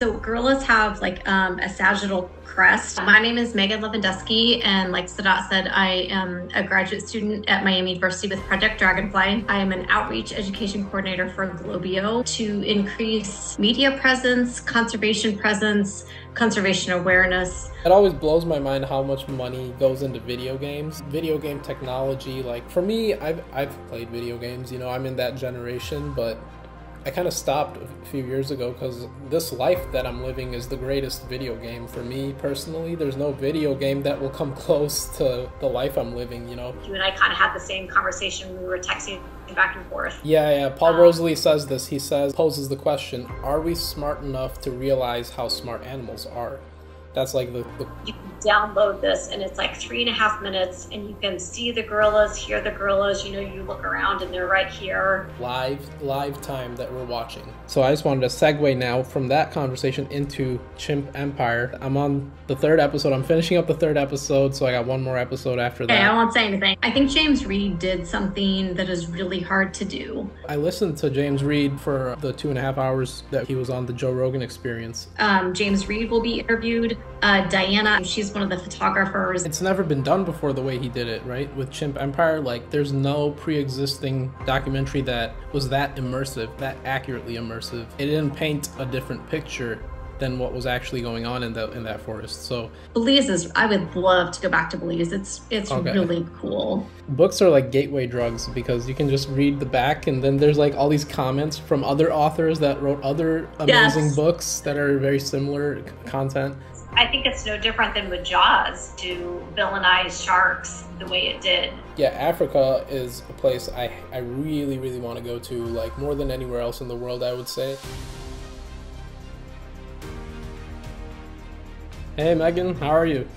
So gorillas have like a sagittal crest. My name is Maegan Leavendusky, and like Sadat said, I am a graduate student at Miami University with Project Dragonfly. I am an outreach education coordinator for Globio to increase media presence, conservation awareness. It always blows my mind how much money goes into video games. Video game technology, like for me, I've played video games, I'm in that generation, but I kind of stopped a few years ago because this life that I'm living is the greatest video game for me personally. There's no video game that will come close to the life I'm living, You and I kind of had the same conversation when we were texting back and forth. Yeah. Paul Rosalie says this. He poses the question, are we smart enough to realize how smart animals are? That's like the You can download this and it's like 3.5 minutes and you can see the gorillas, hear the gorillas, you look around and they're right here. Live time that we're watching. So I just wanted to segue now from that conversation into Chimp Empire. I'm on the 3rd episode. I'm finishing up the 3rd episode, so I got one more episode after that. Okay, I won't say anything. I think James Reed did something that is really hard to do. I listened to James Reed for the 2.5 hours that he was on the Joe Rogan Experience. James Reed will be interviewed. Diana, she's one of the photographers. It's never been done before the way he did it, right? With Chimp Empire, like there's no pre-existing documentary that was that immersive, that accurately immersive. It didn't paint a different picture than what was actually going on in that forest. So Belize I would love to go back to Belize. It's okay. Really cool. Books are like gateway drugs because you can just read the back and then there's like all these comments from other authors that wrote other amazing books that are very similar content. I think it's no different than with Jaws to villainize sharks the way it did. Yeah, Africa is a place I really, really want to go to, like more than anywhere else in the world, I would say. Hey Megan, how are you?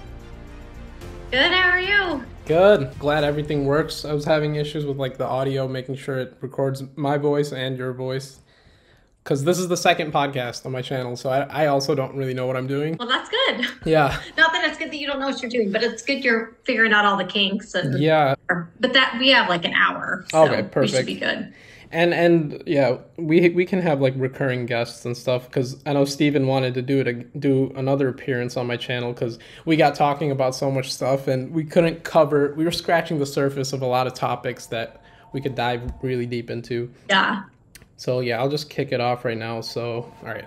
Good, how are you? Good. Glad everything works. I was having issues with like the audio, making sure it records my voice and your voice. Because this is the 2nd podcast on my channel, so I also don't really know what I'm doing. Well, that's good. Yeah. Not that it's good that you don't know what you're doing, but it's good you're figuring out all the kinks. Yeah. But that we have like an hour, so okay, perfect. We should be good. And yeah, we can have like recurring guests and stuff because I know Steven wanted to do another appearance on my channel because we got talking about so much stuff and we were scratching the surface of a lot of topics that we could dive really deep into. Yeah. So yeah, I'll just kick it off right now. So, all right.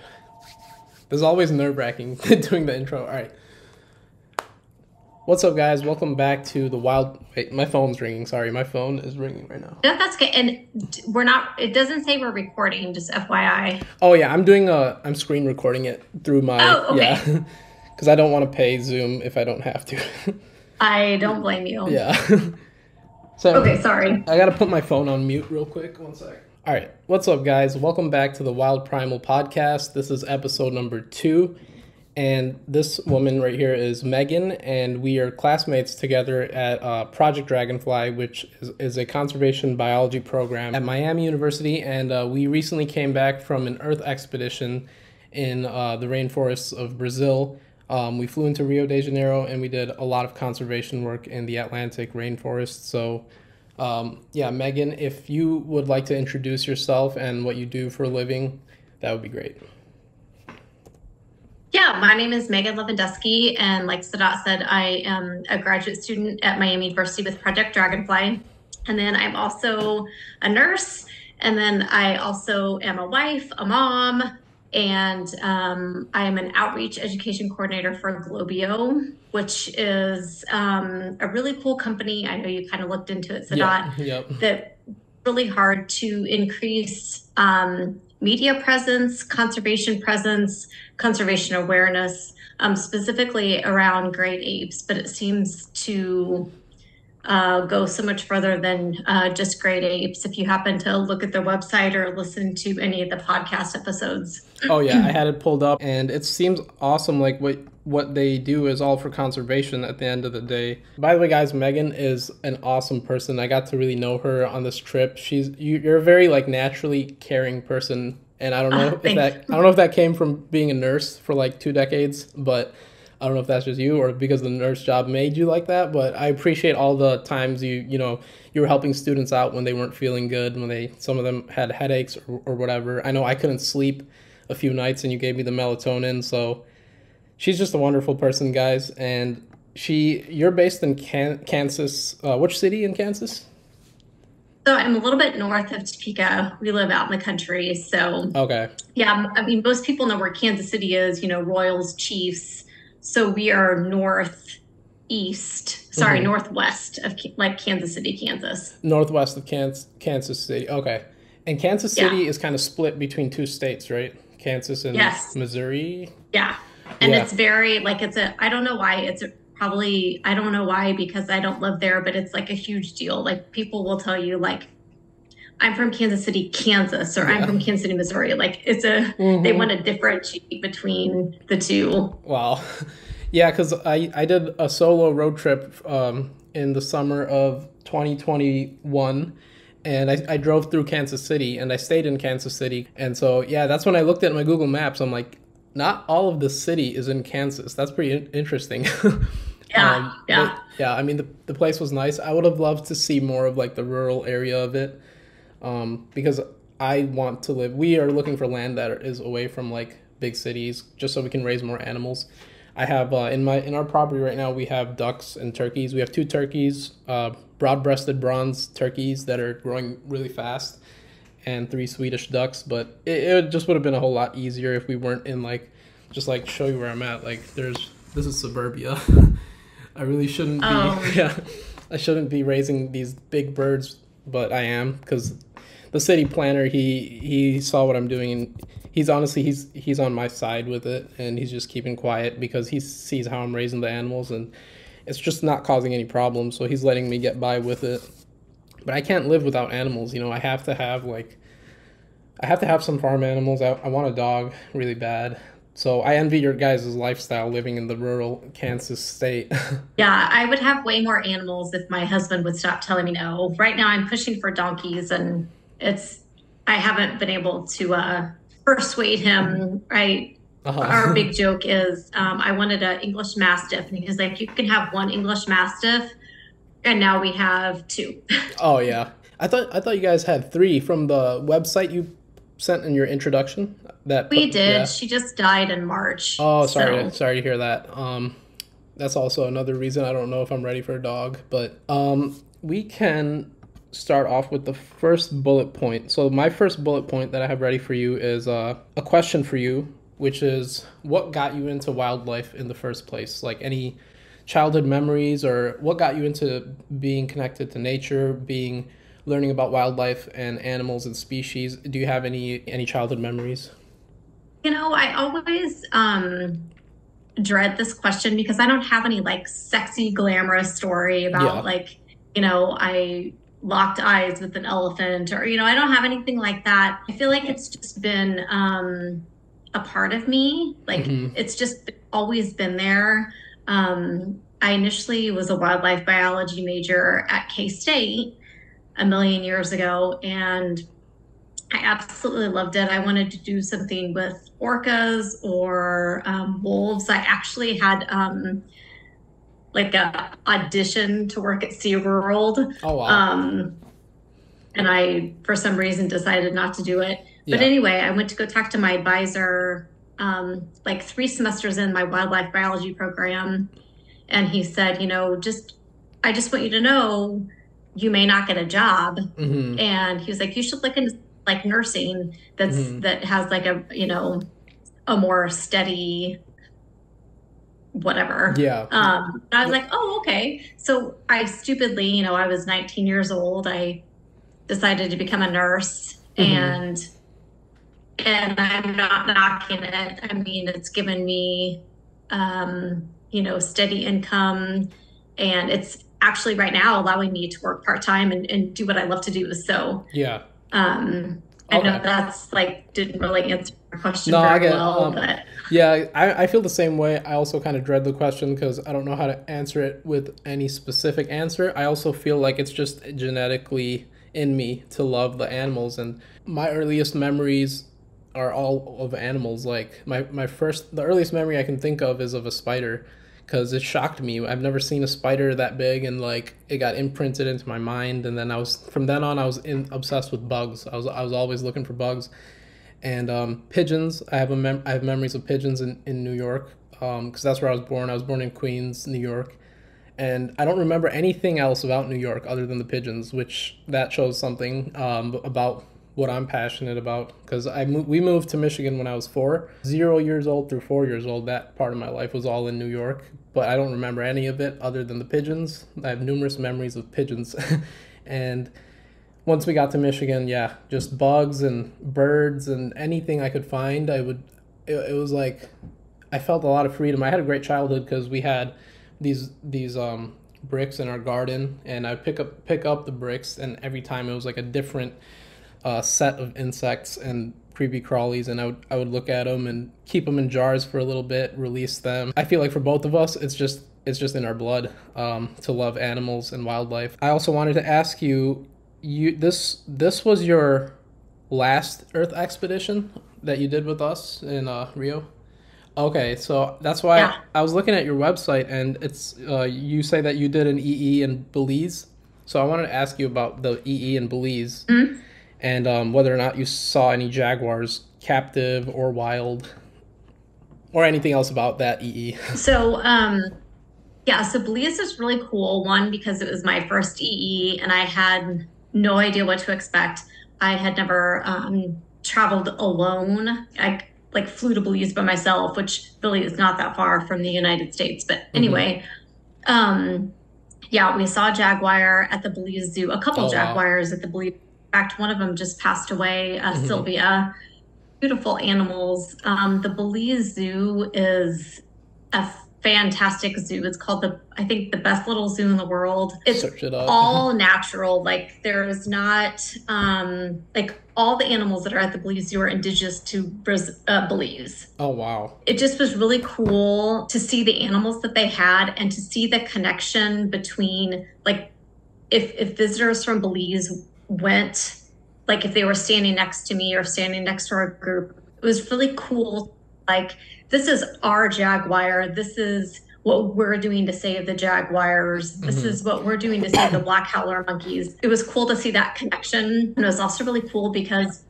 There's always nerve-wracking doing the intro. All right. What's up, guys? Welcome back to the Wild... Wait, my phone's ringing. Sorry, my phone is ringing right now. That's okay. And it doesn't say we're recording, just FYI. Oh, yeah. I'm screen recording it through my... Oh, okay. Yeah. Because I don't want to pay Zoom if I don't have to. I don't blame you. Yeah. So okay, sorry. I got to put my phone on mute real quick. One sec. All right, what's up, guys? Welcome back to the Wild Primal Podcast. This is episode number 2, and this woman right here is Megan, and we are classmates together at Project Dragonfly, which is a conservation biology program at Miami University, and we recently came back from an Earth expedition in the rainforests of Brazil. We flew into Rio de Janeiro, and we did a lot of conservation work in the Atlantic rainforest, so... yeah, Megan, if you would like to introduce yourself and what you do for a living, that would be great. Yeah, my name is Maegan Leavendusky, and like Sadat said, I am a graduate student at Miami University with Project Dragonfly. And then I'm also a nurse, and then I also am a wife, a mom, and I am an outreach education coordinator for Globio, which is a really cool company. I know you kind of looked into it, Sadat. Yep. That really hard to increase media presence, conservation awareness, specifically around great apes. But it seems to go so much further than just great apes if you happen to look at their website or listen to any of the podcast episodes. Oh yeah, I had it pulled up and it seems awesome. Like what they do is all for conservation at the end of the day. By the way, guys, Megan is an awesome person. I got to really know her on this trip. You're a very like naturally caring person, and I don't know if that came from being a nurse for like 2 decades, but I don't know if that's just you or because the nurse job made you like that, but I appreciate all the times you were helping students out when they weren't feeling good, when some of them had headaches or whatever. I know I couldn't sleep a few nights and you gave me the melatonin. So she's just a wonderful person, guys. And you're based in Kansas. Which city in Kansas? So I'm a little bit north of Topeka. We live out in the country. So Okay. yeah, I mean, most people know where Kansas City is, Royals, Chiefs. So we are northwest of like Kansas City, Kansas. Northwest of Kansas City. Okay. And Kansas City is kind of split between two states, right? Kansas and Missouri. Yeah. And it's very like I don't know why I don't know why, because I don't live there, but it's like a huge deal. Like people will tell you like, I'm from Kansas City, Kansas, or I'm from Kansas City, Missouri. Like they want to differentiate between the two. Wow. Yeah, because I did a solo road trip in the summer of 2021, and I drove through Kansas City, and I stayed in Kansas City. And so, yeah, that's when I looked at my Google Maps. I'm like, not all of the city is in Kansas. That's pretty interesting. Yeah. I mean, the place was nice. I would have loved to see more of like the rural area of it, because I want to live. We are looking for land that is away from like big cities, just so we can raise more animals. I have in our property right now, we have ducks and turkeys. We have 2 turkeys, broad-breasted bronze turkeys that are growing really fast, and 3 Swedish ducks. But it just would have been a whole lot easier if we weren't in like, just like show you where I'm at. Like this is suburbia. I really shouldn't be. I shouldn't be raising these big birds, but I am, because the city planner, he saw what I'm doing, and he's on my side with it, and he's just keeping quiet because he sees how I'm raising the animals, and it's just not causing any problems. So he's letting me get by with it. But I can't live without animals. I have to have some farm animals. I want a dog really bad. So I envy your guys' lifestyle living in the rural Kansas state. Yeah, I would have way more animals if my husband would stop telling me no. Right now I'm pushing for donkeys, and I haven't been able to persuade him. Our big joke is I wanted an English Mastiff, and he's like, you can have 1 English Mastiff, and now we have 2. Oh yeah, I thought you guys had 3 from the website you sent in your introduction. We did. Yeah. She just died in March. Oh, sorry to hear that. That's also another reason I don't know if I'm ready for a dog. But we can start off with the first bullet point. So my first bullet point that I have ready for you is a question for you, which is, what got you into wildlife in the first place? Like any childhood memories, or what got you into being connected to nature, learning about wildlife and animals and species? Do you have any childhood memories? I always dread this question because I don't have any like sexy, glamorous story about I locked eyes with an elephant, or, I don't have anything like that. I feel like it's just been a part of me. Like it's just always been there. I initially was a wildlife biology major at K-State a million years ago, and I absolutely loved it. I wanted to do something with orcas or wolves. I actually had like a audition to work at SeaWorld. Oh, wow. And I, for some reason, decided not to do it. But anyway, I went to go talk to my advisor like 3 semesters in my wildlife biology program. And he said, I just want you to know you may not get a job. Mm-hmm. And he was like, you should look into like nursing that has like a more steady whatever. Yeah. I was like, oh, okay. So I stupidly, I was 19 years old. I decided to become a nurse, and I'm not knocking it. I mean, it's given me, steady income, and it's actually right now allowing me to work part-time and do what I love to do. So, I know that's didn't really answer your question very well, but yeah, I feel the same way. I also kind of dread the question because I don't know how to answer it with any specific answer. I also feel like it's just genetically in me to love the animals, and my earliest memories are all of animals. Like the earliest memory I can think of is of a spider, because it shocked me. I've never seen a spider that big, and it got imprinted into my mind. And then from then on I was obsessed with bugs. I was always looking for bugs. And pigeons, I have memories of pigeons in New York, because that's where I was born. I was born in Queens, New York. And I don't remember anything else about New York other than the pigeons, which that shows something about what I'm passionate about. Because we moved to Michigan when I was 4. 0 years old through 4 years old, that part of my life was all in New York. But I don't remember any of it other than the pigeons. I have numerous memories of pigeons. And once we got to Michigan, yeah, just bugs and birds and anything I could find, it was like, I felt a lot of freedom. I had a great childhood because we had these bricks in our garden, and I'd pick up the bricks, and every time it was like a different set of insects and creepy crawlies, and I would look at them and keep them in jars for a little bit, release them. I feel like for both of us, it's just in our blood to love animals and wildlife. I also wanted to ask you, this was your last Earth expedition that you did with us in Rio? Okay, so that's why I was looking at your website, and it's you say that you did an EE in Belize. So I wanted to ask you about the EE in Belize, and whether or not you saw any jaguars captive or wild, or anything else about that EE. So so Belize is really cool. One, because it was my first EE, and I had no idea what to expect. I had never traveled alone. I flew to Belize by myself, which really is not that far from the United States. But anyway, we saw a jaguar at the Belize Zoo, a couple jaguars at the Belize. In fact, one of them just passed away, Sylvia. Beautiful animals. The Belize Zoo is a fantastic zoo. It's called the best little zoo in the world. It's all natural. Like, there's not all the animals that are at the Belize Zoo are indigenous to Belize. Oh, wow. It just was really cool to see the animals that they had, and to see the connection between, if visitors from Belize went, if they were standing next to me or standing next to our group, it was really cool. This is our jaguar. This is what we're doing to save the jaguars. This is what we're doing to save the black howler monkeys. It was cool to see that connection. And it was also really cool because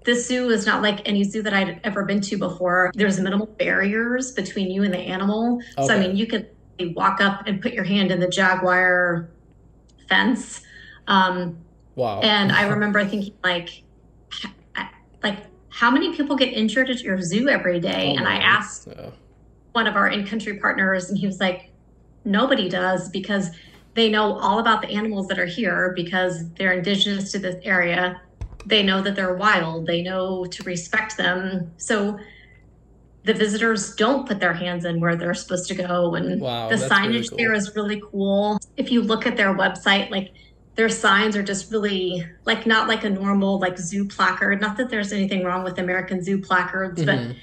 this zoo is not like any zoo that I'd ever been to before. There's minimal barriers between you and the animal. Okay. So, you could walk up and put your hand in the jaguar fence. Wow. And I remember thinking, how many people get injured at your zoo every day? And I asked one of our in-country partners, and he was like, nobody does, because they know all about the animals that are here because they're indigenous to this area. They know that they're wild. They know to respect them. So the visitors don't put their hands in where they're supposed to go. And the signage really cool. There is really cool. If you look at their website, their signs are just really not like a normal zoo placard. Not that there's anything wrong with American zoo placards, but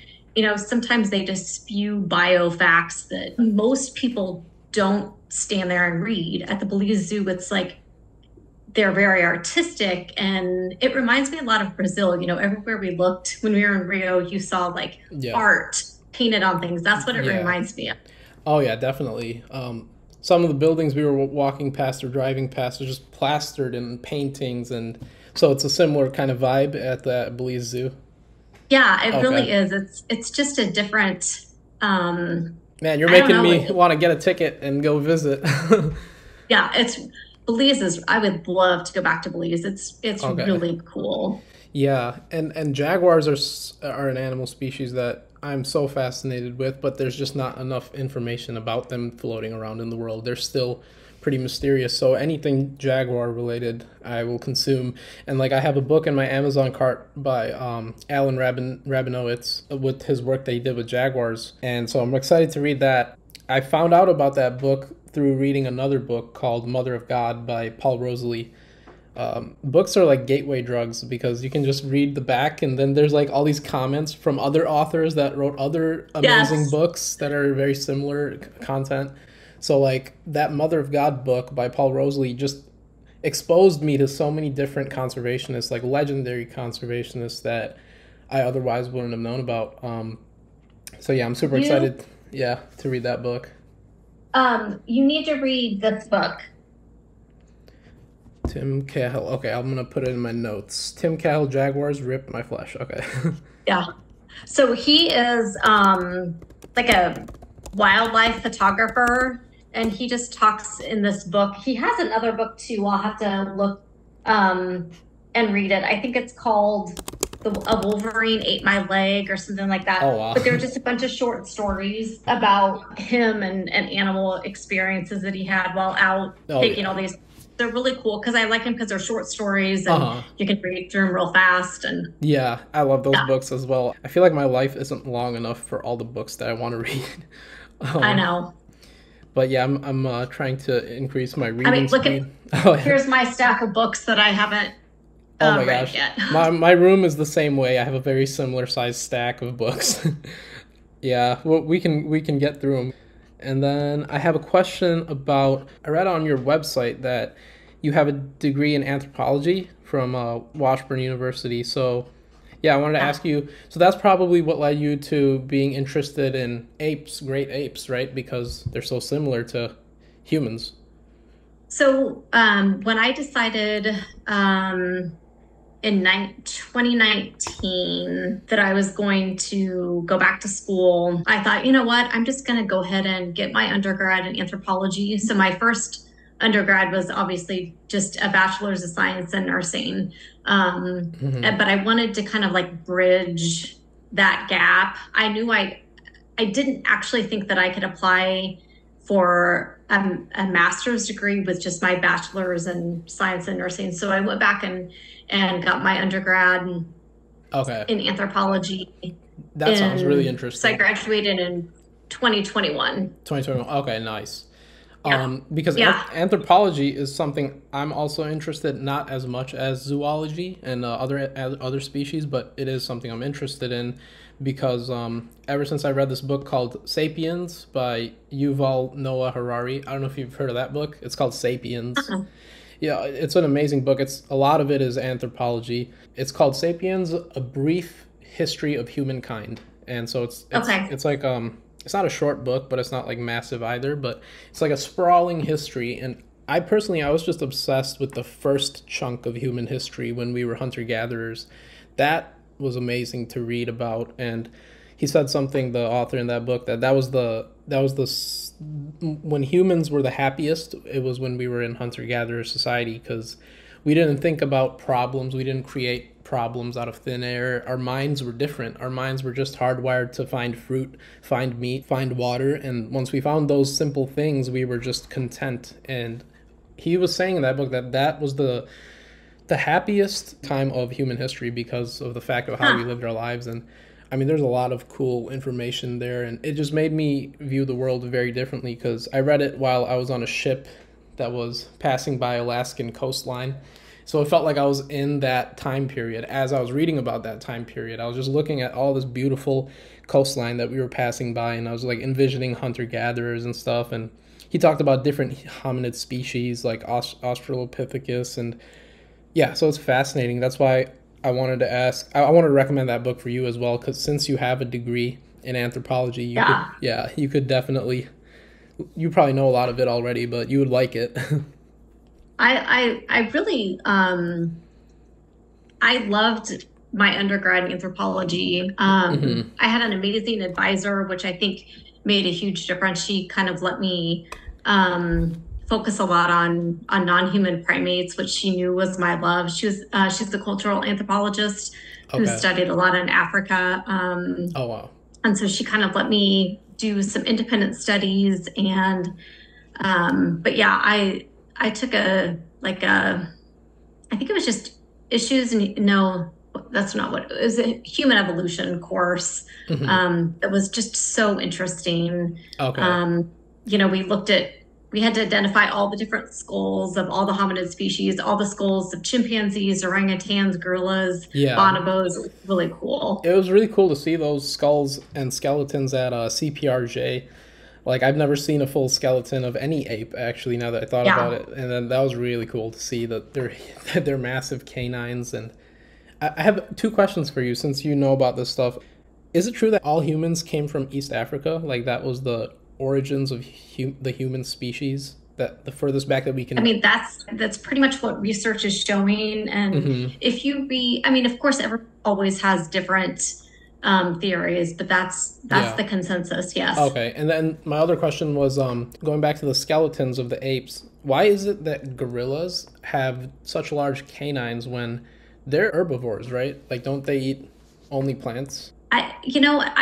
sometimes they just spew bio facts that most people don't stand there and read. At the Belize Zoo, it's they're very artistic, and it reminds me a lot of Brazil. Everywhere we looked when we were in Rio, you saw art painted on things. That's what it reminds me of. Oh yeah, definitely. Some of the buildings we were walking past or driving past are just plastered in paintings, and so it's a similar kind of vibe at the Belize Zoo. Yeah, it really is. It's just a different. Man, you're making me want to get a ticket and go visit. Yeah, Belize is. I would love to go back to Belize. It's really cool. Yeah, and jaguars are an animal species that I'm so fascinated with, but there's just not enough information about them floating around in the world. They're still pretty mysterious. So anything jaguar related, I will consume. And I have a book in my Amazon cart by Alan Rabinowitz with his work that he did with jaguars. And so I'm excited to read that. I found out about that book through reading another book called Mother of God by Paul Rosalie. Books are like gateway drugs because you can just read the back, and then there's all these comments from other authors that wrote other amazing books that are very similar content. So that Mother of God book by Paul Rosalie just exposed me to so many different conservationists, legendary conservationists that I otherwise wouldn't have known about. So yeah, I'm super excited to read that book. You need to read this book. Tim Cahill. Okay, I'm gonna put it in my notes. Tim Cahill, Jaguars ripped my flesh. Okay. Yeah. So he is like a wildlife photographer, and he just talks in this book. He has another book too. I'll have to look and read it. I think it's called A Wolverine Ate My Leg or something like that. Oh, wow. But they're just a bunch of short stories about him and animal experiences that he had while out taking all these. They're really cool because I like them because they're short stories and you can read through them real fast. And yeah, I love those books as well. I feel like my life isn't long enough for all the books that I want to read. I know. But yeah, I'm trying to increase my reading speed. Here's my stack of books that I haven't read yet. my room is the same way. I have a very similar sized stack of books. Yeah, well, we can get through them. And then I have a question about, I read on your website that you have a degree in anthropology from Washburn University. So yeah, I wanted to ask you, so that's probably what led you to being interested in apes, great apes, right? Because they're so similar to humans. So when I decided in 2019 that I was going to go back to school, I thought, you know what, I'm just going to go ahead and get my undergrad in anthropology. So my first undergrad was obviously just a bachelor's of science in nursing. But I wanted to kind of like bridge that gap. I knew I didn't actually think that I could apply for a master's degree with just my bachelor's in science and nursing. So I went back and got my undergrad in anthropology. That sounds really interesting. So I graduated in 2021. 2021. Okay, nice. Yeah. Because anthropology is something I'm also interested in, not as much as zoology and other species, but it is something I'm interested in because ever since I read this book called Sapiens by Yuval Noah Harari. I don't know if you've heard of that book. It's called Sapiens. Yeah, it's an amazing book. A lot of it is anthropology. It's called Sapiens: A Brief History of Humankind. And so it's like it's not a short book, but it's not like massive either, but it's like a sprawling history. And I was just obsessed with the first chunk of human history when we were hunter-gatherers. That was amazing to read about. And he said something, the author in that book, that was when humans were the happiest, it was when we were in hunter-gatherer society, because we didn't think about problems. We didn't create problems out of thin air. Our minds were different. Our minds were just hardwired to find fruit, find meat, find water. And once we found those simple things, we were just content. And he was saying in that book that was the happiest time of human history because of the fact of how we lived our lives. And I mean, there's a lot of cool information there, and it just made me view the world very differently because I read it while I was on a ship that was passing by Alaskan coastline. So it felt like I was in that time period. As I was reading about that time period, I was just looking at all this beautiful coastline that we were passing by, and I was like envisioning hunter-gatherers and stuff. And he talked about different hominid species like Australopithecus, and yeah, so it's fascinating. That's why I wanted to ask. I wanted to recommend that book for you as well, because since you have a degree in anthropology, you could definitely. You probably know a lot of it already, but you would like it. I really I loved my undergrad in anthropology. I had an amazing advisor, which I think made a huge difference. She kind of let me focus a lot on non-human primates, which she knew was my love. She's a cultural anthropologist who studied a lot in Africa. Oh, wow. And so she kind of let me do some independent studies. And, but yeah, I took I think it was just issues and no, that's not what it was, a human evolution course. That was just so interesting. We had to identify all the different skulls of all the hominid species, all the skulls of chimpanzees, orangutans, gorillas, bonobos. It was really cool. It was really cool to see those skulls and skeletons at CPRJ. Like, I've never seen a full skeleton of any ape, actually, now that I thought about it. And then that was really cool to see that they're massive canines. And I have two questions for you, since you know about this stuff. Is it true that all humans came from East Africa? Like, that was the origins of the human species? that the furthest back that we can. I mean, that's pretty much what research is showing. And if you read, I mean, of course, everyone always has different theories, but that's the consensus. Yes. Okay. And then my other question was going back to the skeletons of the apes. Why is it that gorillas have such large canines when they're herbivores, right? Like, don't they eat only plants? I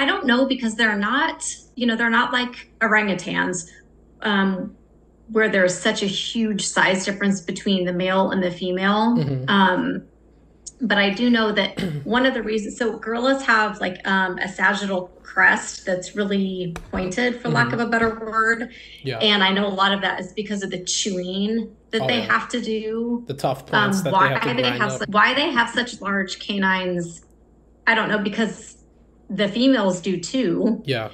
don't know, because they're not like orangutans, where there's such a huge size difference between the male and the female. But I do know that one of the reasons, so gorillas have like a sagittal crest that's really pointed, for lack of a better word. Yeah. And I know a lot of that is because of the chewing that they have to do. The tough plants that they have to grind up. Why they have such large canines, I don't know, because the females do too. Yeah.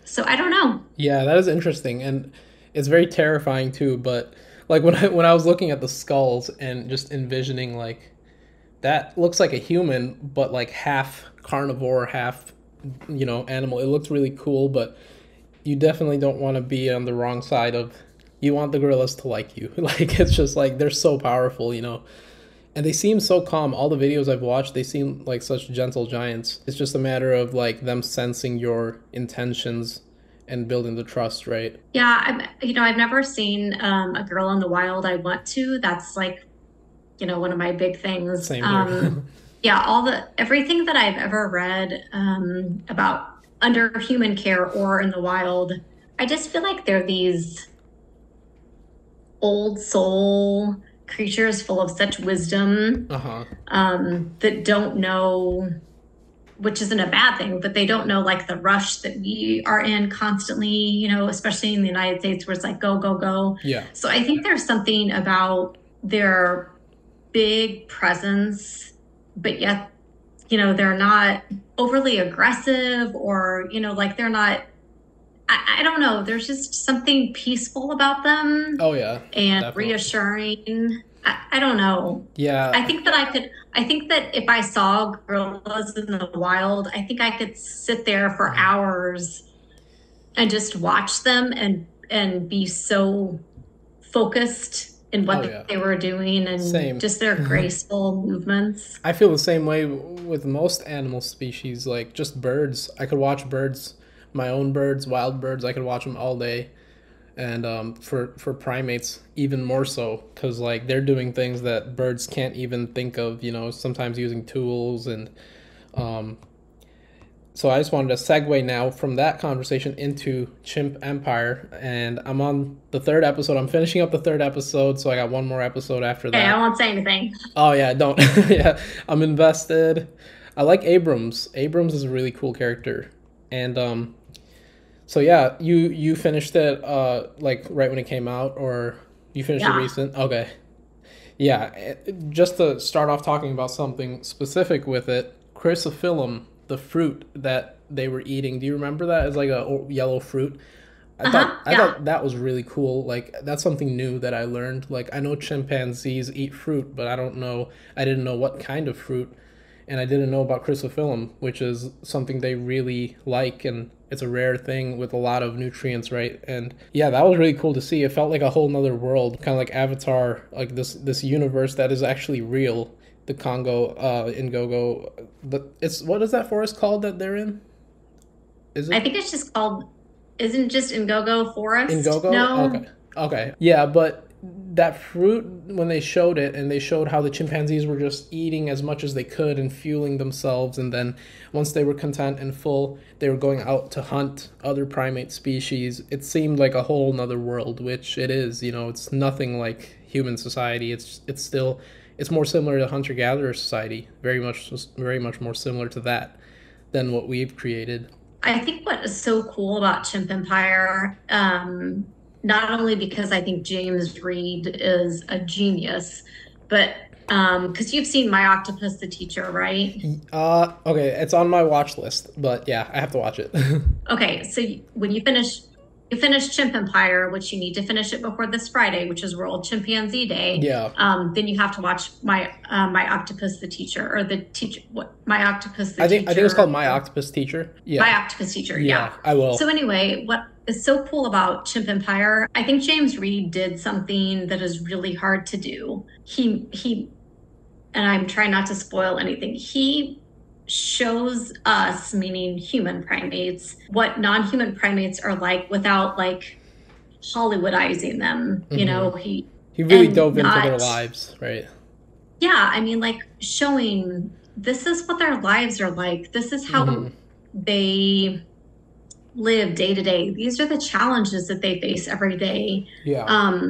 So I don't know. Yeah, that is interesting. And it's very terrifying too. But like when I was looking at the skulls and just envisioning like, that looks like a human, but like half carnivore, half, animal. It looks really cool, but you definitely don't want to be on the wrong side of, you want the gorillas to like you. Like, it's just like, they're so powerful, and they seem so calm. All the videos I've watched, they seem like such gentle giants. It's just a matter of like them sensing your intentions and building the trust, right? Yeah, I've never seen a gorilla in the wild. I want to. That's like, one of my big things. Same here. Yeah, everything that I've ever read about under human care or in the wild, I just feel like they're these old soul creatures full of such wisdom that don't know, which isn't a bad thing, but they don't know like the rush that we are in constantly, especially in the United States, where it's like go, go, go. Yeah. So I think there's something about their big presence, but yet, they're not overly aggressive, or, like they're not, I don't know. There's just something peaceful about them. Oh yeah. And definitely reassuring. I don't know. Yeah. I think that if I saw gorillas in the wild, I think I could sit there for hours and just watch them and be so focused in what they were doing, and just their graceful movements. I feel the same way with most animal species, like just birds. I could watch birds, my own birds, wild birds. I could watch them all day. And for primates, even more so, because like they're doing things that birds can't even think of, sometimes using tools. And so I just wanted to segue now from that conversation into Chimp Empire. And I'm on the third episode. I'm finishing up the third episode, so I got one more episode after that. Hey, I won't say anything. Oh, yeah, don't. Yeah, I'm invested. I like Abrams. Abrams is a really cool character. And so yeah, you finished it like right when it came out, or you finished it recent? Okay. Yeah, just to start off talking about something specific with it, chrysophilum, the fruit that they were eating. Do you remember that? It's like a yellow fruit. I thought that was really cool. Like, that's something new that I learned. Like, I know chimpanzees eat fruit, but I didn't know what kind of fruit. And I didn't know about chrysophilum, which is something they really like, and it's a rare thing with a lot of nutrients, right? And yeah, that was really cool to see. It felt like a whole nother world, kind of like Avatar, like this universe that is actually real. The Congo, Ngogo, what is that forest called that they're in? Is it? I think it's just called, isn't it just Ngogo Forest? Ngogo? No. Okay. Yeah, but that fruit, when they showed it, and they showed how the chimpanzees were just eating as much as they could and fueling themselves, and then once they were content and full, they were going out to hunt other primate species. It seemed like a whole nother world, which it is. It's nothing like human society. It's more similar to hunter-gatherer society, very much more similar to that than what we've created. I think what is so cool about Chimp Empire, not only because I think James Reed is a genius, but because you've seen My Octopus the Teacher, right? Okay, it's on my watch list, but yeah, I have to watch it. Okay, so when you finish you finish Chimp Empire, which you need to finish it before this Friday, which is World Chimpanzee Day. Yeah. Then you have to watch My Octopus the Teacher, or the teacher. What My Octopus the Teacher? I think it's called My Octopus Teacher. Yeah. My Octopus Teacher. Yeah, I will. So anyway, what is so cool about Chimp Empire? I think James Reed did something that is really hard to do. He, and I'm trying not to spoil anything. He shows us, meaning human primates, what non-human primates are like without like Hollywoodizing them. You know, he really dove into their lives, right? Yeah, I mean, like showing this is what their lives are like. This is how they live day to day. These are the challenges that they face every day. Yeah.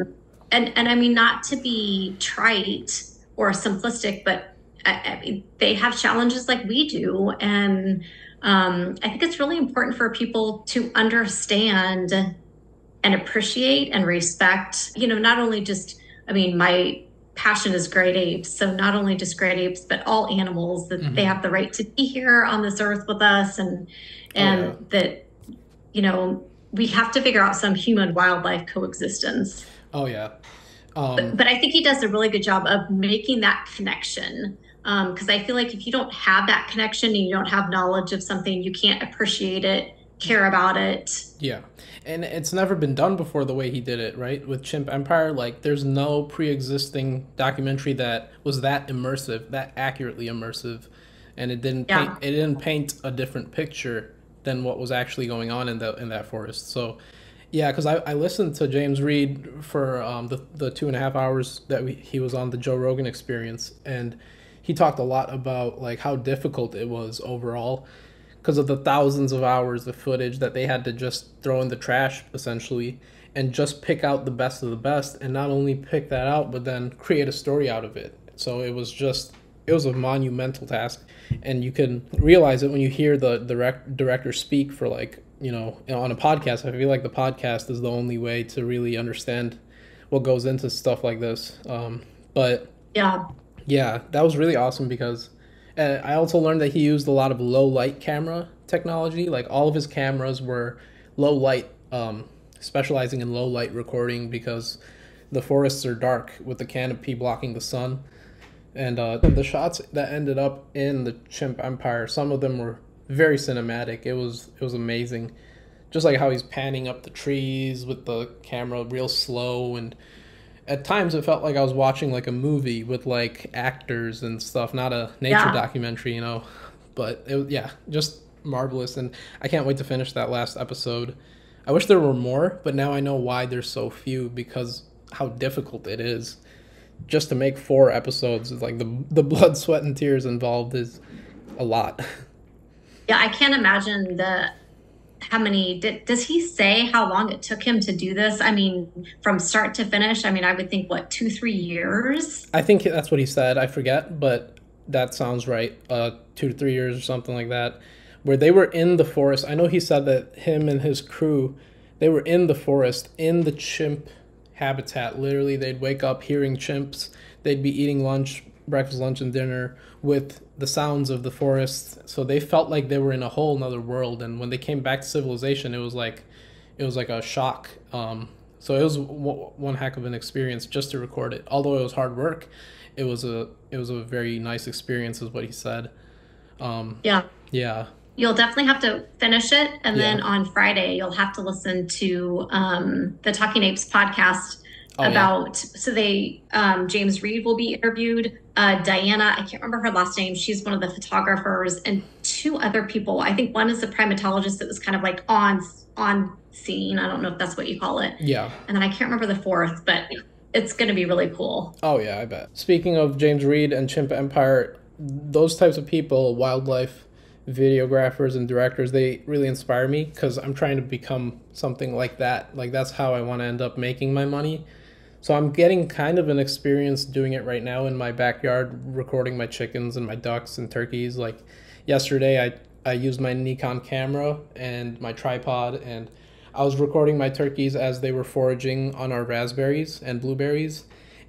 And I mean, not to be trite or simplistic, but I mean, they have challenges like we do. And I think it's really important for people to understand and appreciate and respect, you know, not only just, I mean, my passion is great apes. So not only just great apes, but all animals, that they have the right to be here on this earth with us. And that, you know, we have to figure out some human wildlife coexistence. Oh, yeah. But I think he does a really good job of making that connection. Because I feel like if you don't have that connection and you don't have knowledge of something, you can't appreciate it, care about it. Yeah. And it's never been done before the way he did it, right? With Chimp Empire, like there's no pre-existing documentary that was that immersive, that accurately immersive. And it didn't paint a different picture than what was actually going on in that forest. So yeah, because I listened to James Reed for the 2.5 hours that he was on the Joe Rogan Experience, and he talked a lot about like how difficult it was overall because of the thousands of hours of footage that they had to just throw in the trash essentially and just pick out the best of the best, and not only pick that out but then create a story out of it. So it was a monumental task, and you can realize it when you hear the director speak for like, you know, on a podcast. I feel like the podcast is the only way to really understand what goes into stuff like this. But yeah, that was really awesome because I also learned that he used a lot of low light camera technology. Like all of his cameras were low light, specializing in low light recording because the forests are dark with the canopy blocking the sun. And the shots that ended up in the Chimp Empire, some of them were very cinematic. It was amazing. Just like how he's panning up the trees with the camera real slow, and at times it felt like I was watching like a movie with like actors and stuff, not a nature documentary, you know. But it was, just marvelous, and I can't wait to finish that last episode. I wish there were more, but now I know why there's so few, because how difficult it is just to make 4 episodes. It's like the blood, sweat, and tears involved is a lot. Yeah, I can't imagine how many, does he say how long it took him to do this? I mean, from start to finish, I mean, I would think, 2-3 years? I think that's what he said. I forget, but that sounds right. 2 to 3 years or something like that, where they were in the forest. I know he said that him and his crew, they were in the forest, in the chimp habitat. Literally, they'd wake up hearing chimps. They'd be eating breakfast, lunch, and dinner with the sounds of the forest. So they felt like they were in a whole nother world. And when they came back to civilization, it was like a shock. So it was one heck of an experience just to record it. Although it was hard work, it was a very nice experience, is what he said. Yeah. You'll definitely have to finish it. And then on Friday, you'll have to listen to the Talking Apes podcast so James Reed will be interviewed. Diana, I can't remember her last name. She's one of the photographers, and 2 other people. I think one is a primatologist that was kind of like on scene. I don't know if that's what you call it. Yeah. And then I can't remember the 4th, but it's going to be really cool. Oh yeah, I bet. Speaking of James Reed and Chimp Empire, those types of people, wildlife videographers and directors, they really inspire me, because I'm trying to become something like that. Like that's how I want to end up making my money. So I'm getting kind of an experience doing it right now in my backyard, recording my chickens and my ducks and turkeys. Like yesterday I used my Nikon camera and my tripod, and I was recording my turkeys as they were foraging on our raspberries and blueberries.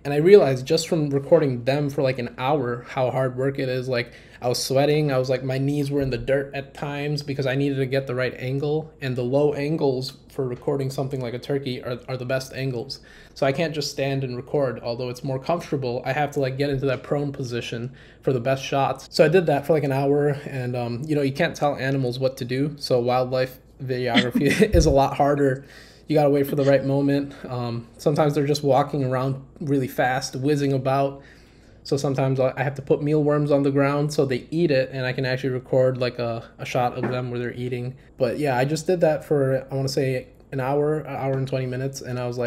And I realized just from recording them for like an hour how hard work it is. Like I was sweating. I was like, my knees were in the dirt at times because I needed to get the right angle. And the low angles for recording something like a turkey are the best angles. So I can't just stand and record. Although it's more comfortable, I have to like get into that prone position for the best shots. So I did that for like an hour. And, you can't tell animals what to do. So wildlife videography is a lot harder. You got to wait for the right moment. Sometimes they're just walking around really fast, whizzing about. So sometimes I have to put mealworms on the ground so they eat it, and I can actually record like a shot of them where they're eating. But yeah, I just did that for, I want to say, an hour and 20 minutes. And I was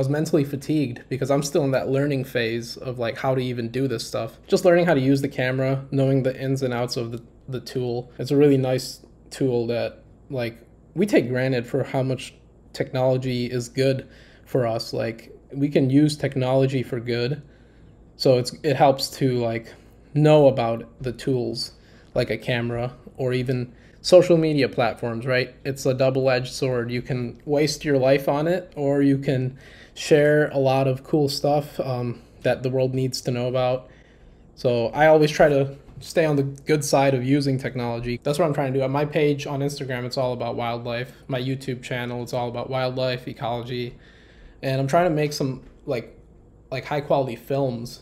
mentally fatigued because I'm still in that learning phase of like how to even do this stuff. Just learning how to use the camera, knowing the ins and outs of the tool. It's a really nice tool that like we take granted for how much technology is good for us. Like we can use technology for good, so it helps to like know about the tools like a camera or even social media platforms, right? It's a double-edged sword. You can waste your life on it, or you can share a lot of cool stuff that the world needs to know about. So I always try to stay on the good side of using technology. That's what I'm trying to do. On my page on Instagram, it's all about wildlife. My YouTube channel, it's all about wildlife, ecology. And I'm trying to make some like high quality films.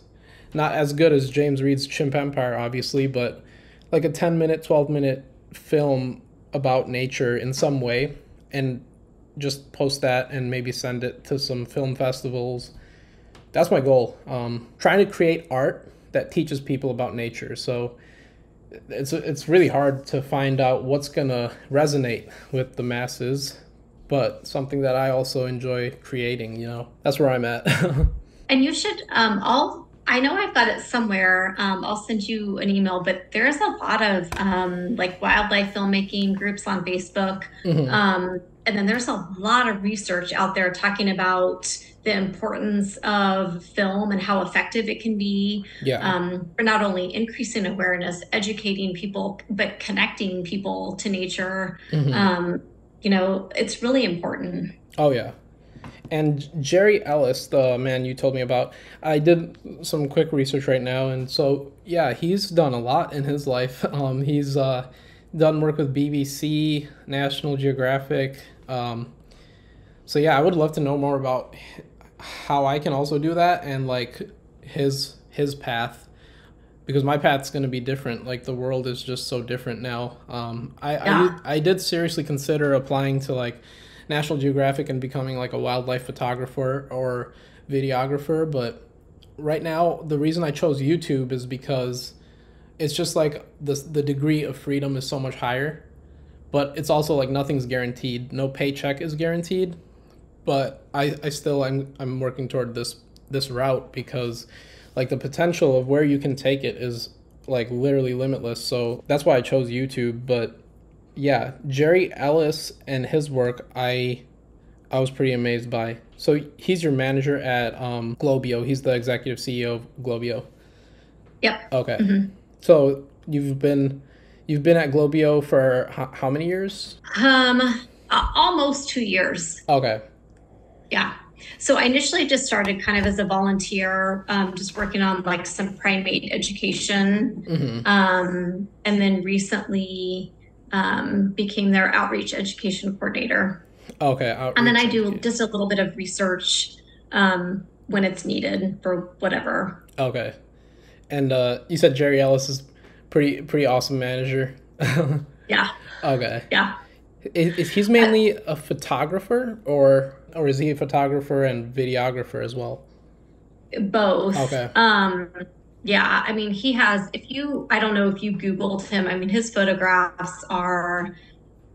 Not as good as James Reed's Chimp Empire, obviously, but like a 10-minute, 12-minute film about nature in some way, and just post that and maybe send it to some film festivals. That's my goal. Trying to create art that teaches people about nature. So it's really hard to find out what's gonna resonate with the masses, but something that I also enjoy creating, that's where I'm at. And you should, I know I've got it somewhere. I'll send you an email, but there's a lot of like wildlife filmmaking groups on Facebook. Mm-hmm. And then there's a lot of research out there talking about the importance of film and how effective it can be for not only increasing awareness, educating people, but connecting people to nature. Mm-hmm. It's really important. Oh, yeah. And Jerry Ellis, the man you told me about, I did some quick research right now. And so, yeah, he's done a lot in his life. He's done work with BBC, National Geographic. So, yeah, I would love to know more about how I can also do that and, like, his path. Because my path's going to be different. Like, the world is just so different now. I did seriously consider applying to, like, National Geographic and becoming like a wildlife photographer or videographer, but right now the reason I chose YouTube is because it's just like the degree of freedom is so much higher, but it's also like nothing's guaranteed. No paycheck is guaranteed, but I'm working toward this route because like the potential of where you can take it is like literally limitless. So that's why I chose YouTube. But yeah, Jerry Ellis and his work, I was pretty amazed by. So he's your manager at Globio. He's the executive CEO of Globio. Yep. Okay. Mm-hmm. So you've been at Globio for how many years? Almost 2 years. Okay. Yeah. So I initially just started kind of as a volunteer, just working on like some primate education, Mm-hmm. and then recently became their outreach education coordinator. Okay. And then I do just a little bit of research when it's needed for whatever. Okay. And you said Jerry Ellis is pretty awesome manager. Yeah. Okay. Yeah. Is he's mainly a photographer or is he a photographer and videographer as well? Both. Okay. Yeah, I mean, I don't know if you Googled him. I mean, his photographs are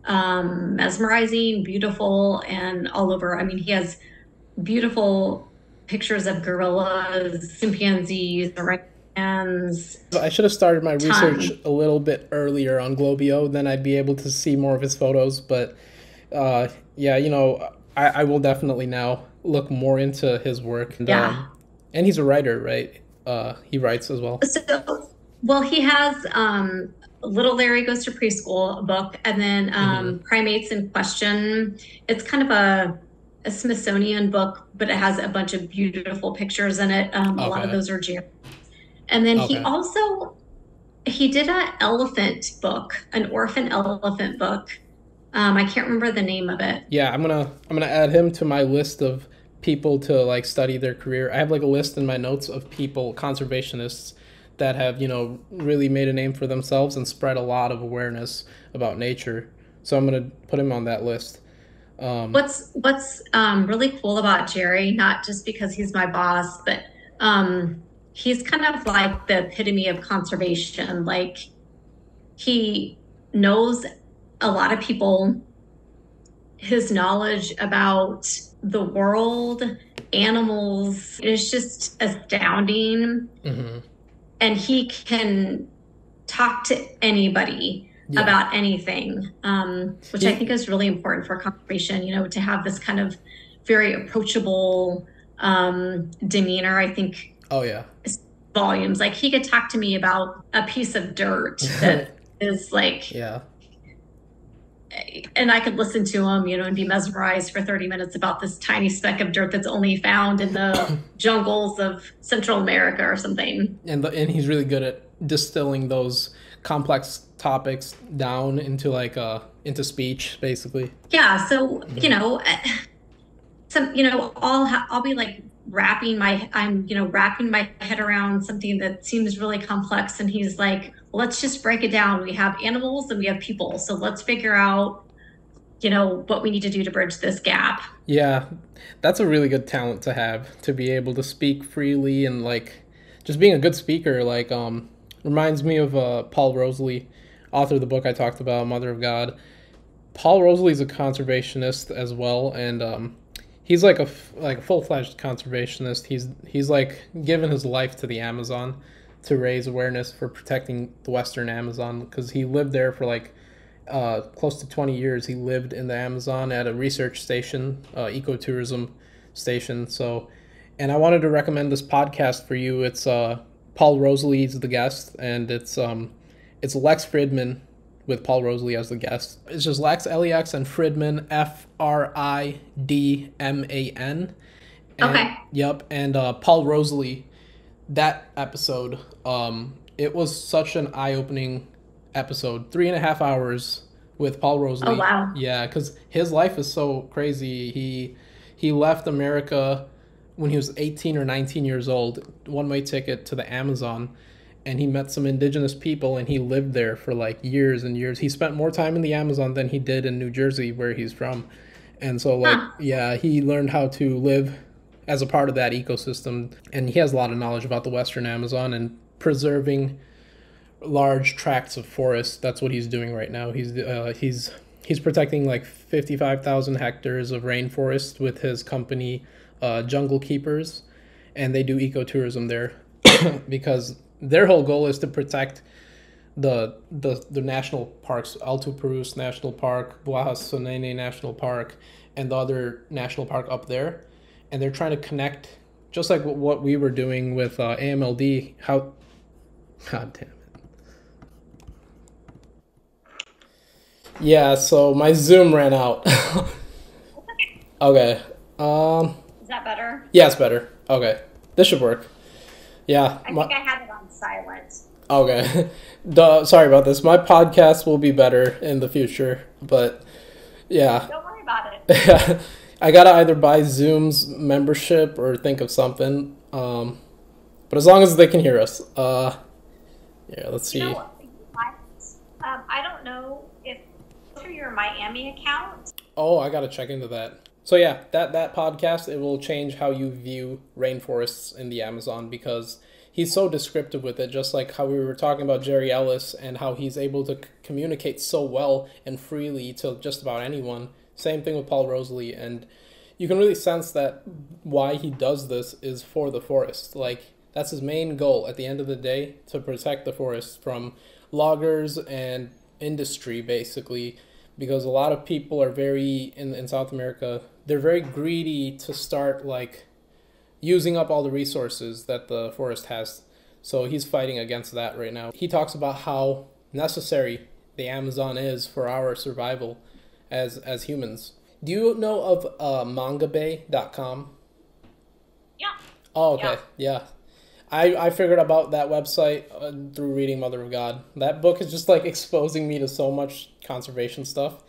mesmerizing, beautiful, and all over. I mean, he has beautiful pictures of gorillas, chimpanzees, orangutans. I should have started my research a little bit earlier on Globio, then I'd be able to see more of his photos. But yeah, I will definitely now look more into his work. And, and he's a writer, right? He writes as well. Well, he has Little Larry Goes to Preschool, a book, and then Primates in Question. It's kind of a Smithsonian book, but it has a bunch of beautiful pictures in it. A lot of those are Jerry. And then he did an elephant book, an orphan elephant book. I can't remember the name of it. Yeah, I'm gonna add him to my list of people to like study their career. I have like a list in my notes of people, conservationists, that have, you know, really made a name for themselves and spread a lot of awareness about nature. So I'm gonna put him on that list. What's really cool about Jerry, not just because he's my boss, but he's kind of like the epitome of conservation. Like, he knows a lot of people. His knowledge about the world, animals, is just astounding. Mm-hmm. And he can talk to anybody about anything, which I think is really important for conservation, you know, to have this kind of very approachable demeanor. I think volumes. Like, he could talk to me about a piece of dirt that is like, and I could listen to him, you know, and be mesmerized for 30 minutes about this tiny speck of dirt that's only found in the jungles of Central America or something. And he's really good at distilling those complex topics down into like into speech, basically. Yeah. So you know, I'll be like wrapping my head around something that seems really complex, and he's like, let's just break it down. We have animals and we have people, so let's figure out, you know, what we need to do to bridge this gap. Yeah, that's a really good talent to have, to be able to speak freely, and like just being a good speaker. Like reminds me of Paul Rosalie, author of the book I talked about, Mother of God. Paul Rosalie's a conservationist as well, and he's like a full-fledged conservationist. He's like given his life to the Amazon to raise awareness for protecting the Western Amazon, because he lived there for like close to 20 years. He lived in the Amazon at a research station, ecotourism station. So, and I wanted to recommend this podcast for you. It's Paul Rosalie's the guest, and it's Lex Fridman with Paul Rosalie as the guest. It's just Lex, L-E-X, and Fridman, F-R-I-D-M-A-N. Okay. Yep, and Paul Rosalie, that episode, it was such an eye-opening episode. 3.5 hours with Paul Rosalie. Oh, wow. Yeah, because his life is so crazy. He left America when he was 18 or 19 years old, one-way ticket to the Amazon, and he met some indigenous people, and he lived there for like years and years. He spent more time in the Amazon than he did in New Jersey, where he's from. And so, like, yeah, he learned how to live as a part of that ecosystem, and he has a lot of knowledge about the Western Amazon and preserving large tracts of forest. That's what he's doing right now. He's protecting like 55,000 hectares of rainforest with his company, Jungle Keepers, and they do ecotourism there because their whole goal is to protect the national parks, Alto Purus National Park, Sonene National Park, and the other national park up there. And they're trying to connect, just like what we were doing with AMLD. God damn it. Yeah, so my Zoom ran out. Okay. Is that better? Yeah, it's better. Okay. This should work. Yeah. I think I had it on silent. Okay. Sorry about this. My podcast will be better in the future, but yeah. Don't worry about it. I gotta either buy Zoom's membership or think of something. But as long as they can hear us. Yeah, let's see. You know, I don't know if through your Miami account. Oh, I gotta check into that. So yeah, that podcast, it will change how you view rainforests in the Amazon, because he's so descriptive with it, just like how we were talking about Jerry Ellis and how he's able to communicate so well and freely to just about anyone. Same thing with Paul Rosalie, and you can really sense that why he does this is for the forest. Like, that's his main goal at the end of the day, to protect the forest from loggers and industry, basically, because a lot of people are very, in South America, they're very greedy to start, like, using up all the resources that the forest has. So he's fighting against that right now. He talks about how necessary the Amazon is for our survival as humans. Do you know of mangabay.com? Yeah. Oh, okay. Yeah. I figured about that website through reading Mother of God. That book is just like exposing me to so much conservation stuff.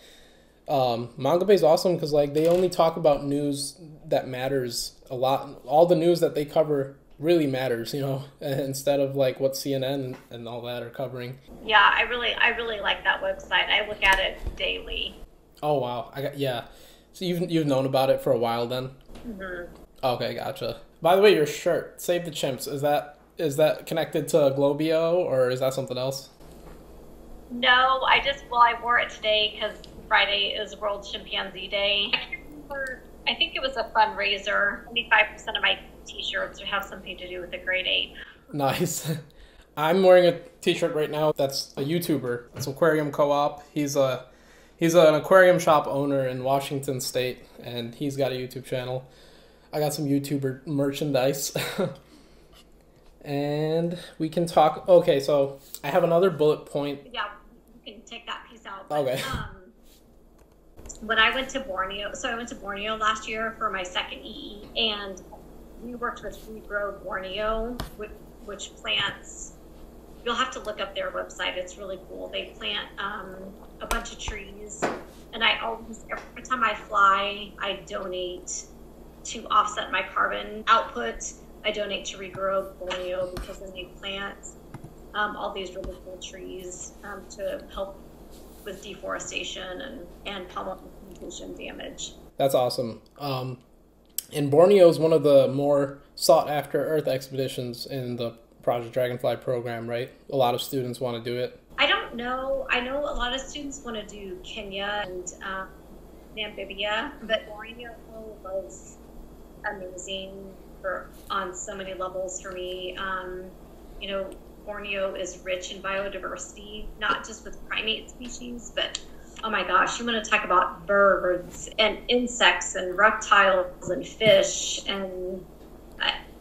Mangabay is awesome because like they only talk about news that matters a lot. All the news that they cover really matters, instead of like what CNN and all that are covering. Yeah, I really like that website. I look at it daily. Oh wow, yeah. So you've known about it for a while then? Mm-hmm. Okay, gotcha. By the way, your shirt, Save the Chimps, is that connected to Globio or is that something else? No, I wore it today because Friday is World Chimpanzee Day. I can't remember. I think it was a fundraiser. 25% of my t-shirts have something to do with the grade 8. Nice. I'm wearing a t-shirt right now that's a YouTuber. It's Aquarium Co-op. He's an aquarium shop owner in Washington State, and he's got a YouTube channel. I got some YouTuber merchandise. And we can talk. Okay, so I have another bullet point. Yeah, you can take that piece out. But, okay. When I went to Borneo, so I went to Borneo last year for my second EE, and we worked with Regrow Borneo, which plants. You'll have to look up their website. It's really cool. They plant a bunch of trees, and every time I fly, I donate to offset my carbon output. I donate to Regrow Borneo because then they plant all these really cool trees to help with deforestation and pollination damage. That's awesome. And Borneo is one of the more sought after Earth expeditions in the Project Dragonfly program, right? A lot of students want to do it. I don't know. I know a lot of students want to do Kenya and Namibia, but Borneo was amazing on so many levels for me. Borneo is rich in biodiversity, not just with primate species, but oh my gosh, you want to talk about birds and insects and reptiles and fish. And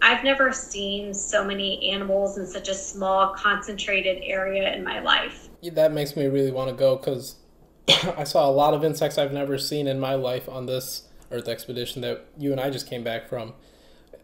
I've never seen so many animals in such a small, concentrated area in my life. That makes me really want to go because I saw a lot of insects I've never seen in my life on this Earth expedition that you and I just came back from.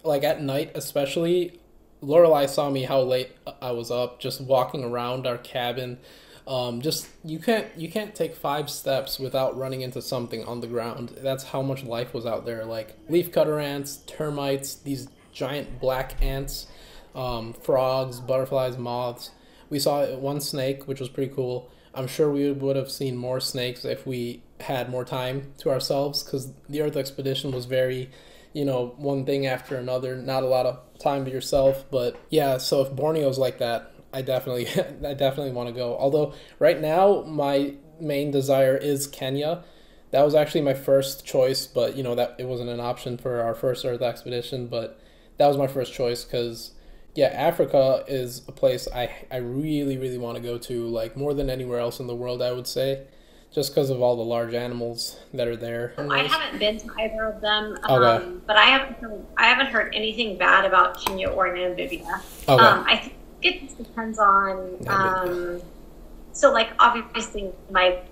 Like at night especially, Lorelai saw me how late I was up, just walking around our cabin. You can't take 5 steps without running into something on the ground. That's how much life was out there. Like leafcutter ants, termites, these giant black ants, frogs, butterflies, moths. We saw one snake, which was pretty cool. I'm sure we would have seen more snakes if we had more time to ourselves because the Earth expedition was very, one thing after another, not a lot of time to yourself. But yeah, so if Borneo's like that, I definitely want to go. Although right now my main desire is Kenya. That was actually my first choice, but that it wasn't an option for our first Earth expedition, but that was my first choice because yeah, Africa is a place I really, really want to go to, like more than anywhere else in the world, I would say, just because of all the large animals that are there. I haven't been to either of them, okay. But I haven't heard anything bad about Kenya or Namibia. Okay. I think it just depends on. So, like, obviously, my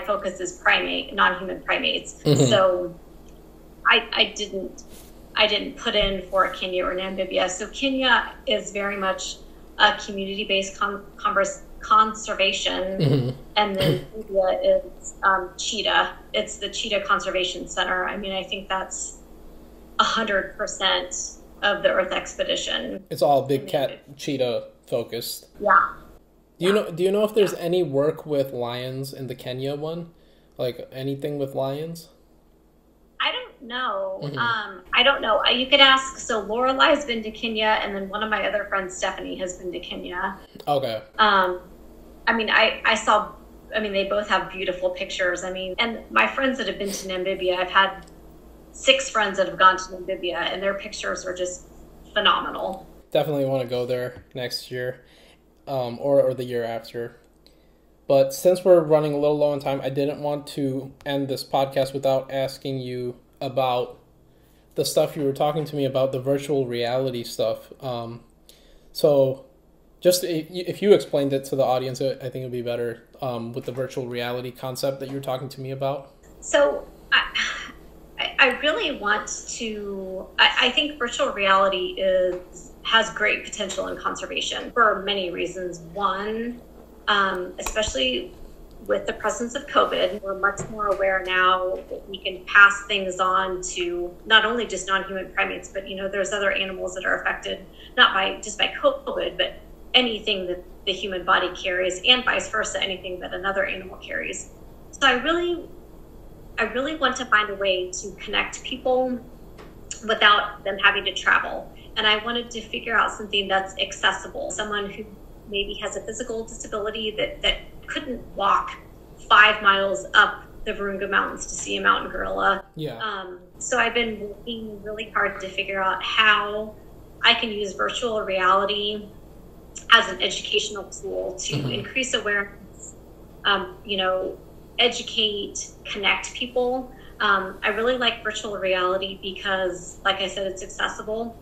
focus is non-human primates. Mm-hmm. So, I didn't put in for Kenya or Namibia. So Kenya is very much a community-based conservation, mm-hmm. and then Namibia is cheetah. It's the Cheetah Conservation Center. I mean, I think that's 100% of the Earth expedition. It's all big cat cheetah focused. Yeah. Do you know if there's any work with lions in the Kenya one? Like anything with lions? I don't know. Mm-hmm. I don't know. You could ask. So Lorelai's been to Kenya, and then one of my other friends, Stephanie, has been to Kenya. Okay. I saw. They both have beautiful pictures. And my friends that have been to Namibia, I've had 6 friends that have gone to Namibia, and their pictures are just phenomenal. Definitely want to go there next year, or the year after. But since we're running a little low on time, I didn't want to end this podcast without asking you about the stuff you were talking to me about, the virtual reality stuff. So just if you explained it to the audience, I think it would be better with the virtual reality concept that you were talking to me about. So I really want to, I think virtual reality has great potential in conservation for many reasons. One, especially with the presence of COVID, we're much more aware now that we can pass things on to not only just non-human primates, but there's other animals that are affected not just by COVID, but anything that the human body carries, and vice versa, anything that another animal carries. So I really want to find a way to connect people without them having to travel. And I wanted to figure out something that's accessible. Someone who maybe has a physical disability that couldn't walk 5 miles up the Virunga Mountains to see a mountain gorilla. Yeah. So I've been working really hard to figure out how I can use virtual reality as an educational tool to increase awareness, educate, connect people. I really like virtual reality because, like I said, it's accessible,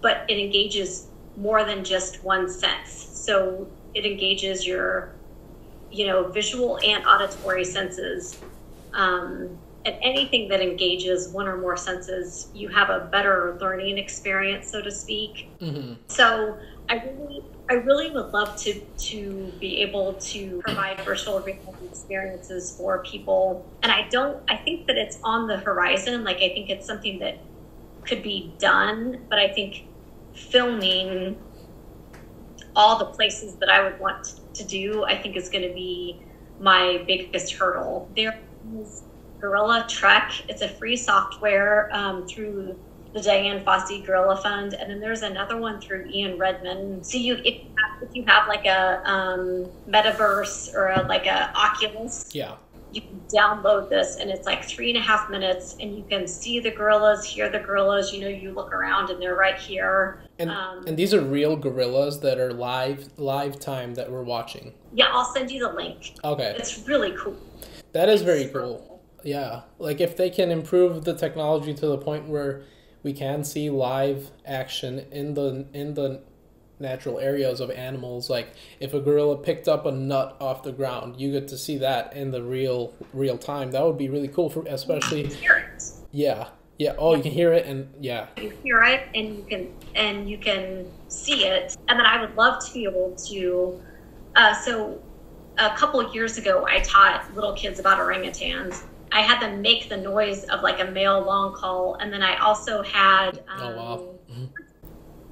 but it engages more than just one sense. So it engages your, visual and auditory senses. And anything that engages one or more senses, you have a better learning experience, so to speak. Mm-hmm. So I really would love to be able to provide virtual reality experiences for people. And I think that it's on the horizon. Like, I think it's something that could be done, but I think filming all the places that I would want to do, I think is going to be my biggest hurdle. There is Gorilla Trek. It's a free software through the Diane Fossey Gorilla Fund, and then there's another one through Ian Redmond. So if you have like a metaverse or like a Oculus, yeah, you can download this, and it's like 3.5 minutes, and you can see the gorillas, hear the gorillas. You look around, and they're right here. And these are real gorillas that are live time that we're watching. Yeah, I'll send you the link. Okay, it's really cool. That is very cool. Yeah, like if they can improve the technology to the point where we can see live action in the natural areas of animals. Like if a gorilla picked up a nut off the ground, you get to see that in the real time. That would be really cool for especially. You can hear it. Yeah. Oh, you can hear it, and yeah. You hear it, and you can see it, and then I would love to be able to. So, a couple of years ago, I taught little kids about orangutans. I had them make the noise of like a male long call, and then I also had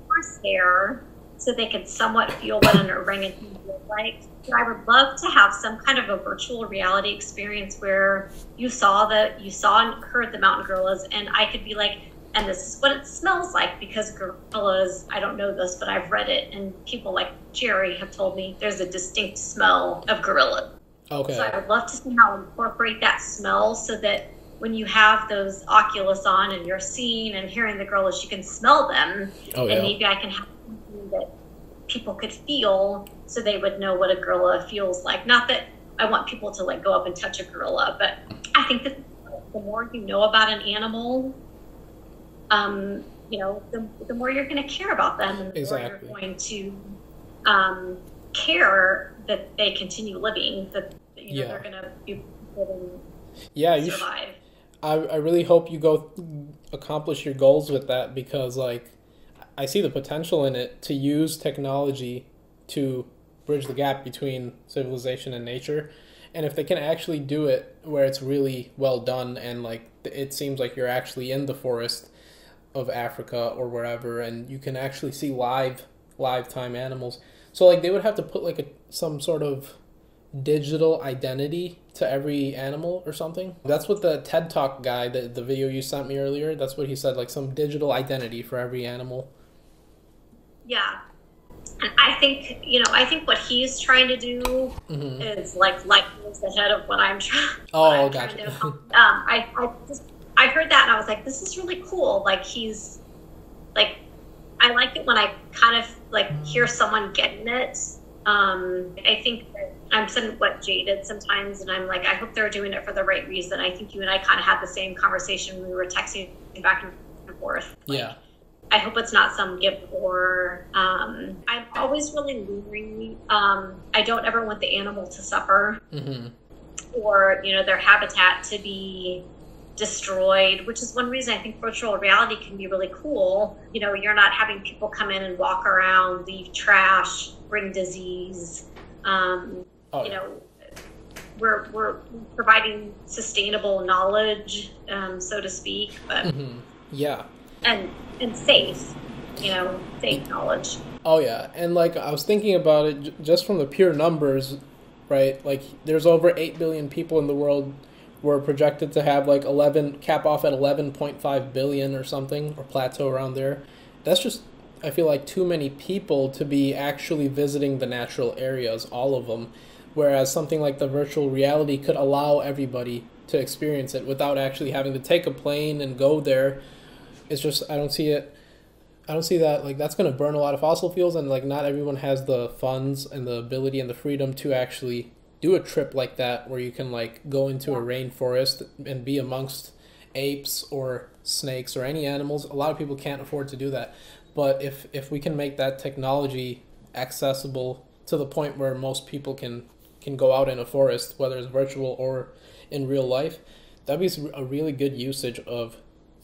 horsehair, so they could somewhat feel what an orangutan feels like. So I would love to have some kind of a virtual reality experience where you saw and heard the mountain gorillas, and I could be like, and this is what it smells like, because gorillas, I don't know this, but I've read it, and people like Jerry have told me there's a distinct smell of gorilla. Okay. So I would love to somehow incorporate that smell so that when you have those Oculus on and you're seeing and hearing the gorillas, you can smell them. Oh, yeah. And maybe I can have something that people could feel so they would know what a gorilla feels like. Not that I want people to like go up and touch a gorilla, but I think that the more you know about an animal, the more you're going to care about them, and the more you're going to care that they continue living, that they're going to be able to survive. I really hope you go accomplish your goals with that, because like I see the potential in it to use technology to bridge the gap between civilization and nature. And if they can actually do it where it's really well done, and like it seems like you're actually in the forest of Africa or wherever, and you can actually see live time animals. So like they would have to put like some sort of digital identity to every animal or something. That's what the TED Talk guy, the video you sent me earlier, that's what he said, like some digital identity for every animal. Yeah. And I think what he's trying to do is like years ahead of what I'm trying. Oh, gotcha. I heard that and I was like, this is really cool. Like he's like, I like it when I kind of like hear someone getting it. I think that I'm somewhat jaded sometimes, and I'm like, I hope they're doing it for the right reason. I think you and I kind of had the same conversation when we were texting back and forth. Like, yeah. I hope it's not some gift, or I'm always really leery. I don't ever want the animal to suffer, or their habitat to be destroyed, which is one reason I think virtual reality can be really cool. You know, you're not having people come in and walk around, leave trash, bring disease. You know, we're providing sustainable knowledge, so to speak, but yeah, and safe, you know, safe knowledge. Oh yeah, and like I was thinking about it just from the pure numbers, right? Like there's over 8 billion people in the world. We're projected to have like 11, cap off at 11.5 billion or something, or plateau around there. That's just, I feel like, too many people to be actually visiting the natural areas, all of them. Whereas something like the virtual reality could allow everybody to experience it without actually having to take a plane and go there. It's just, I don't see that, like, that's going to burn a lot of fossil fuels, and like not everyone has the funds and the ability and the freedom to actually do a trip like that where you can like go into a rainforest and be amongst apes or snakes or any animals. A lot of people can't afford to do that. But if we can make that technology accessible to the point where most people can go out in a forest, whether it's virtual or in real life, that'd be a really good usage of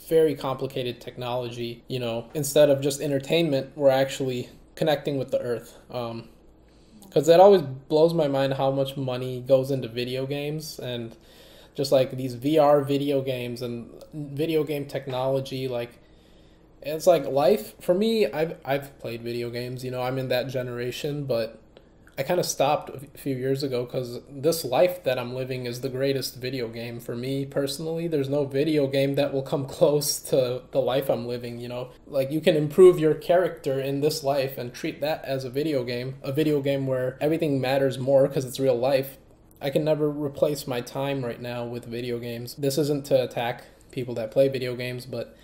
very complicated technology. You know, instead of just entertainment, we're actually connecting with the earth. Because that always blows my mind how much money goes into video games, and just like these VR video games and video game technology. Like, it's like life for me. I've played video games, you know, I'm in that generation, but I kind of stopped a few years ago because this life that I'm living is the greatest video game for me personally. There's no video game that will come close to the life I'm living, you know. Like, you can improve your character in this life and treat that as a video game where everything matters more because it's real life. I can never replace my time right now with video games. This isn't to attack people that play video games, but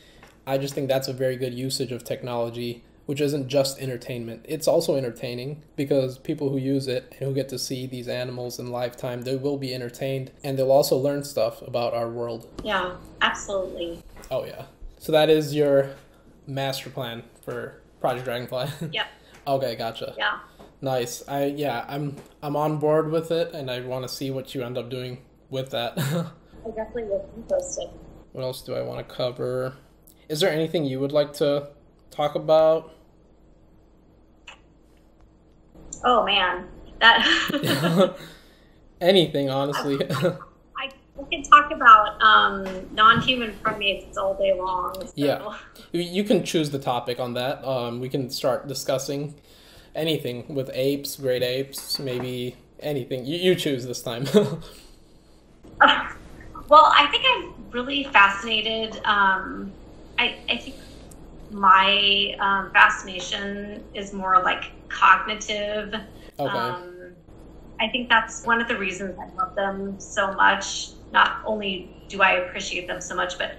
I just think that's a very good usage of technology, which isn't just entertainment. It's also entertaining because people who use it and who get to see these animals in lifetime, they will be entertained, and they'll also learn stuff about our world. Yeah, absolutely. Oh yeah. So that is your master plan for Project Dragonfly? Yep. Okay, gotcha. Yeah. Nice. I'm on board with it, and I want to see what you end up doing with that. I definitely will be posting. What else do I want to cover? Is there anything you would like to talk about? Oh man, that anything, honestly. I can talk about non-human primates all day long. So. Yeah, you can choose the topic on that. We can start discussing anything with apes, great apes, maybe anything. You choose this time. Well, I think I'm really fascinated. I think my fascination is more like cognitive. Okay. I think that's one of the reasons I love them so much. Not only do I appreciate them so much, but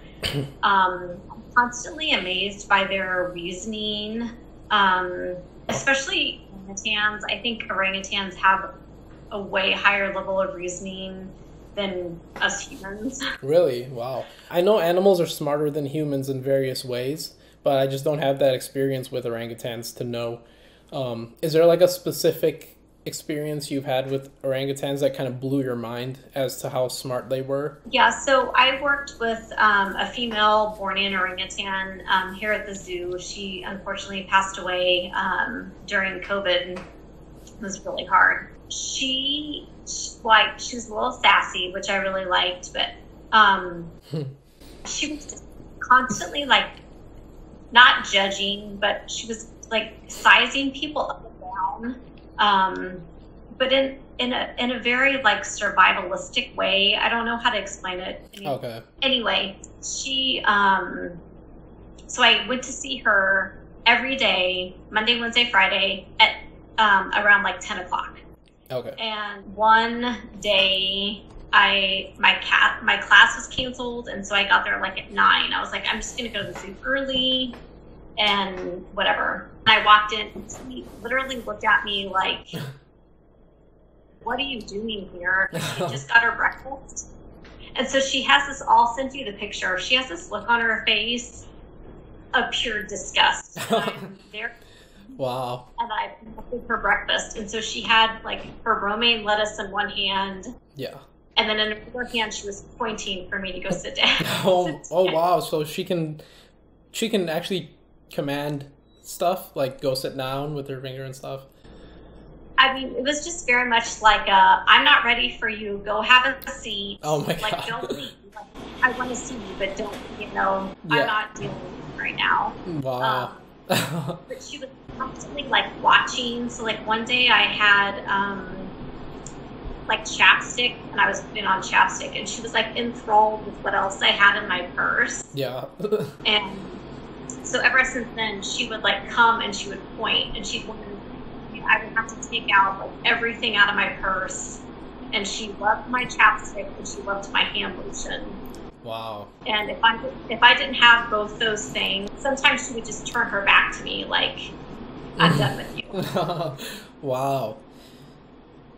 I'm constantly amazed by their reasoning, especially orangutans. I think orangutans have a way higher level of reasoning than us humans. Really? Wow. I know animals are smarter than humans in various ways, but I just don't have that experience with orangutans to know. Is there like a specific experience you've had with orangutans that kind of blew your mind as to how smart they were? Yeah, so I worked with a female born-in orangutan here at the zoo. She unfortunately passed away during COVID, and it was really hard. She was a little sassy, which I really liked, but she was just constantly like not judging, but she was like sizing people up and down, but in a very like survivalistic way. I don't know how to explain it. Okay. Anyway, she so I went to see her every day, Monday, Wednesday, Friday at around like 10 o'clock. Okay. And one day my class was canceled, and so I got there like at 9. I was like, I'm just gonna go to the zoo early and whatever. And I walked in, and she literally looked at me like, what are you doing here? And she just got her breakfast. And so she has this, I'll send you the picture. She has this look on her face of pure disgust. I'm there. Wow. And I made her breakfast. And so she had like her romaine lettuce in one hand. Yeah. And then in her hand, she was pointing for me to go sit down. Oh wow! So she can actually command stuff, like go sit down with her finger and stuff. I mean, it was just very much like, I'm not ready for you. Go have a seat. Oh my God. Like, don't leave. Like, I want to see you, but don't, I'm not dealing with you right now. Wow. But she was constantly like watching. So like one day I had like chapstick, and I was putting on chapstick, and she was like enthralled with what else I had in my purse. Yeah. And so ever since then, she would like come and she would point, and she'd want to, I would have to take out like everything out of my purse. And she loved my chapstick and she loved my hand lotion. Wow. And if I didn't have both those things, sometimes she would just turn her back to me like, I'm done with you. Wow.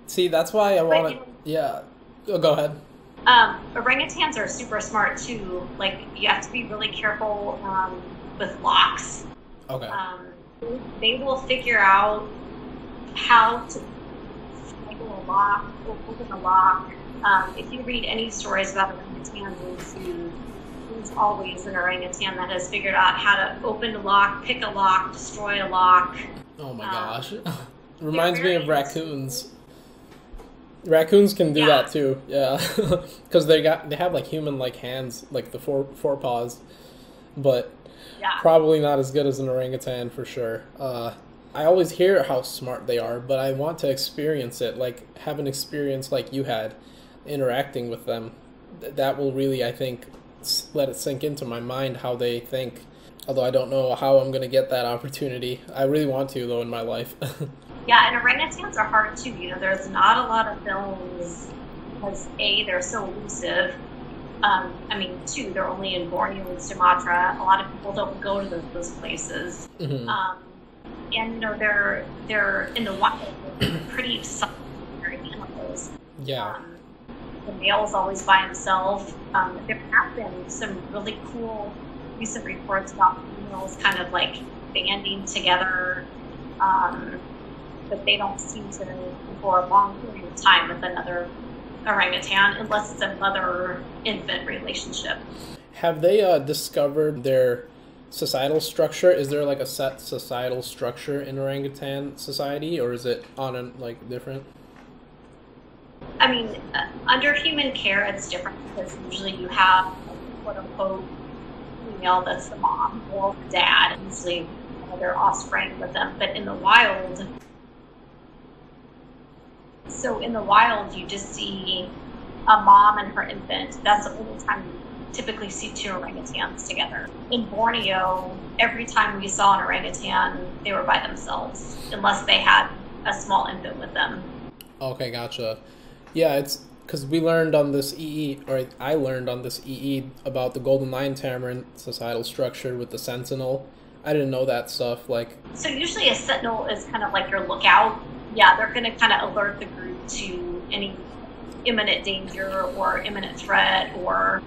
See, that's why I want to. Yeah. Oh, go ahead. Orangutans are super smart too. Like, you have to be really careful with locks. Okay. They will figure out how to open a lock, open a lock. If you read any stories about orangutans, there's always an orangutan that has figured out how to open a lock, pick a lock, destroy a lock. Oh my gosh. Reminds me of raccoons. Raccoons can do that too, yeah. Because they have like human-like hands, like the forepaws, but probably not as good as an orangutan for sure. I always hear how smart they are, but I want to experience it, like have an experience like you had, interacting with them. That will really, I think, let it sink into my mind how they think. Although I don't know how I'm going to get that opportunity. I really want to, though, in my life. Yeah, and orangutans are hard too. There's not a lot of films because A, they're so elusive. Two, they're only in Borneo and Sumatra. A lot of people don't go to those places. Mm-hmm. And they're in the wild, they're pretty solitary animals. Yeah. The male's always by himself. There have been some really cool recent reports about females kind of like banding together, but they don't seem to for a long period of time with another orangutan unless it's a mother-infant relationship. Have they discovered their societal structure? Is there like a set societal structure in orangutan society, or is it different? I mean, under human care, it's different because usually you have a quote-unquote female that's the mom or the dad, and usually their offspring with them. But in the wild, you just see a mom and her infant. That's the only time you typically see two orangutans together. In Borneo, every time we saw an orangutan, they were by themselves, unless they had a small infant with them. Okay, gotcha. Yeah, it's because we learned on this I learned on this EE about the golden lion tamarin societal structure with the sentinel. I didn't know that stuff. So usually a sentinel is kind of like your lookout. Yeah, they're going to kind of alert the group to any imminent danger or imminent threat, or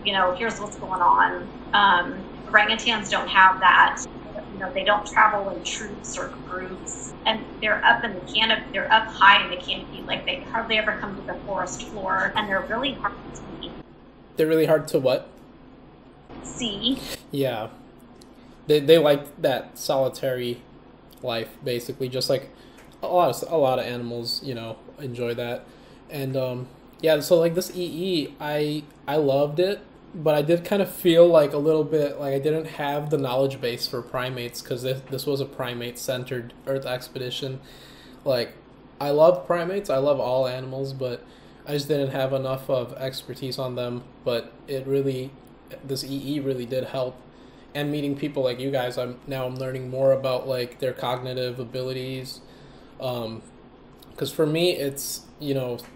here's what's going on. Orangutans don't have that. They don't travel in troops or groups, and they're up in the canopy. They're up high in the canopy. Like, they hardly ever come to the forest floor, and they're really hard to see. They're really hard to what? See. Yeah, they like that solitary life, basically, just like a lot of animals, enjoy that. And so like this EE, I loved it. But I did kind of feel like a little bit like I didn't have the knowledge base for primates, because this was a primate-centered Earth expedition. Like, I love primates, I love all animals, but I just didn't have enough of expertise on them. But this EE really did help. And meeting people like you guys, I'm learning more about like their cognitive abilities. Because for me, it's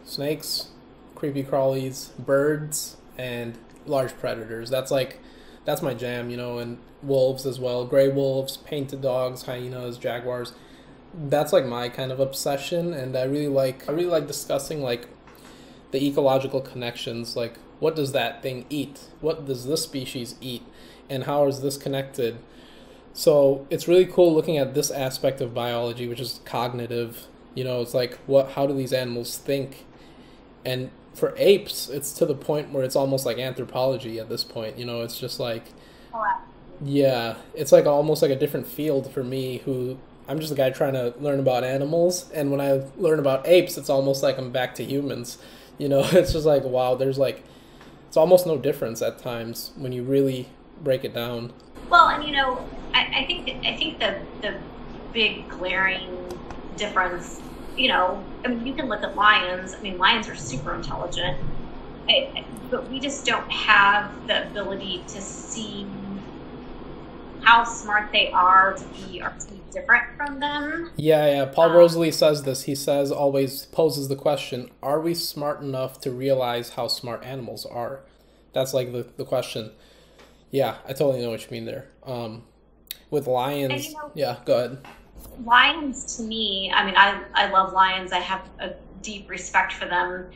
snakes, creepy crawlies, birds, and large predators. That's my jam, and wolves as well. Gray wolves, painted dogs, hyenas, jaguars. That's like my kind of obsession, and I really like discussing like the ecological connections, like what does that thing eat? What does this species eat? And how is this connected? So it's really cool looking at this aspect of biology, which is cognitive. It's like how do these animals think? And for apes, it's to the point where it's almost like anthropology at this point. It's just like, yeah, it's like almost like a different field for me, who I'm just a guy trying to learn about animals. And when I learn about apes, it's almost like I'm back to humans. It's just like, wow, there's like, it's almost no difference at times when you really break it down. Well, and I think the big glaring difference, I mean, you can look at lions. I mean, lions are super intelligent, but we just don't have the ability to see how smart they are to be different from them. Yeah. Paul Rosalie says this. He says, always poses the question, are we smart enough to realize how smart animals are? That's like the question. Yeah, I totally know what you mean there. With lions, yeah, go ahead. Lions, to me, I mean, I love lions. I have a deep respect for them.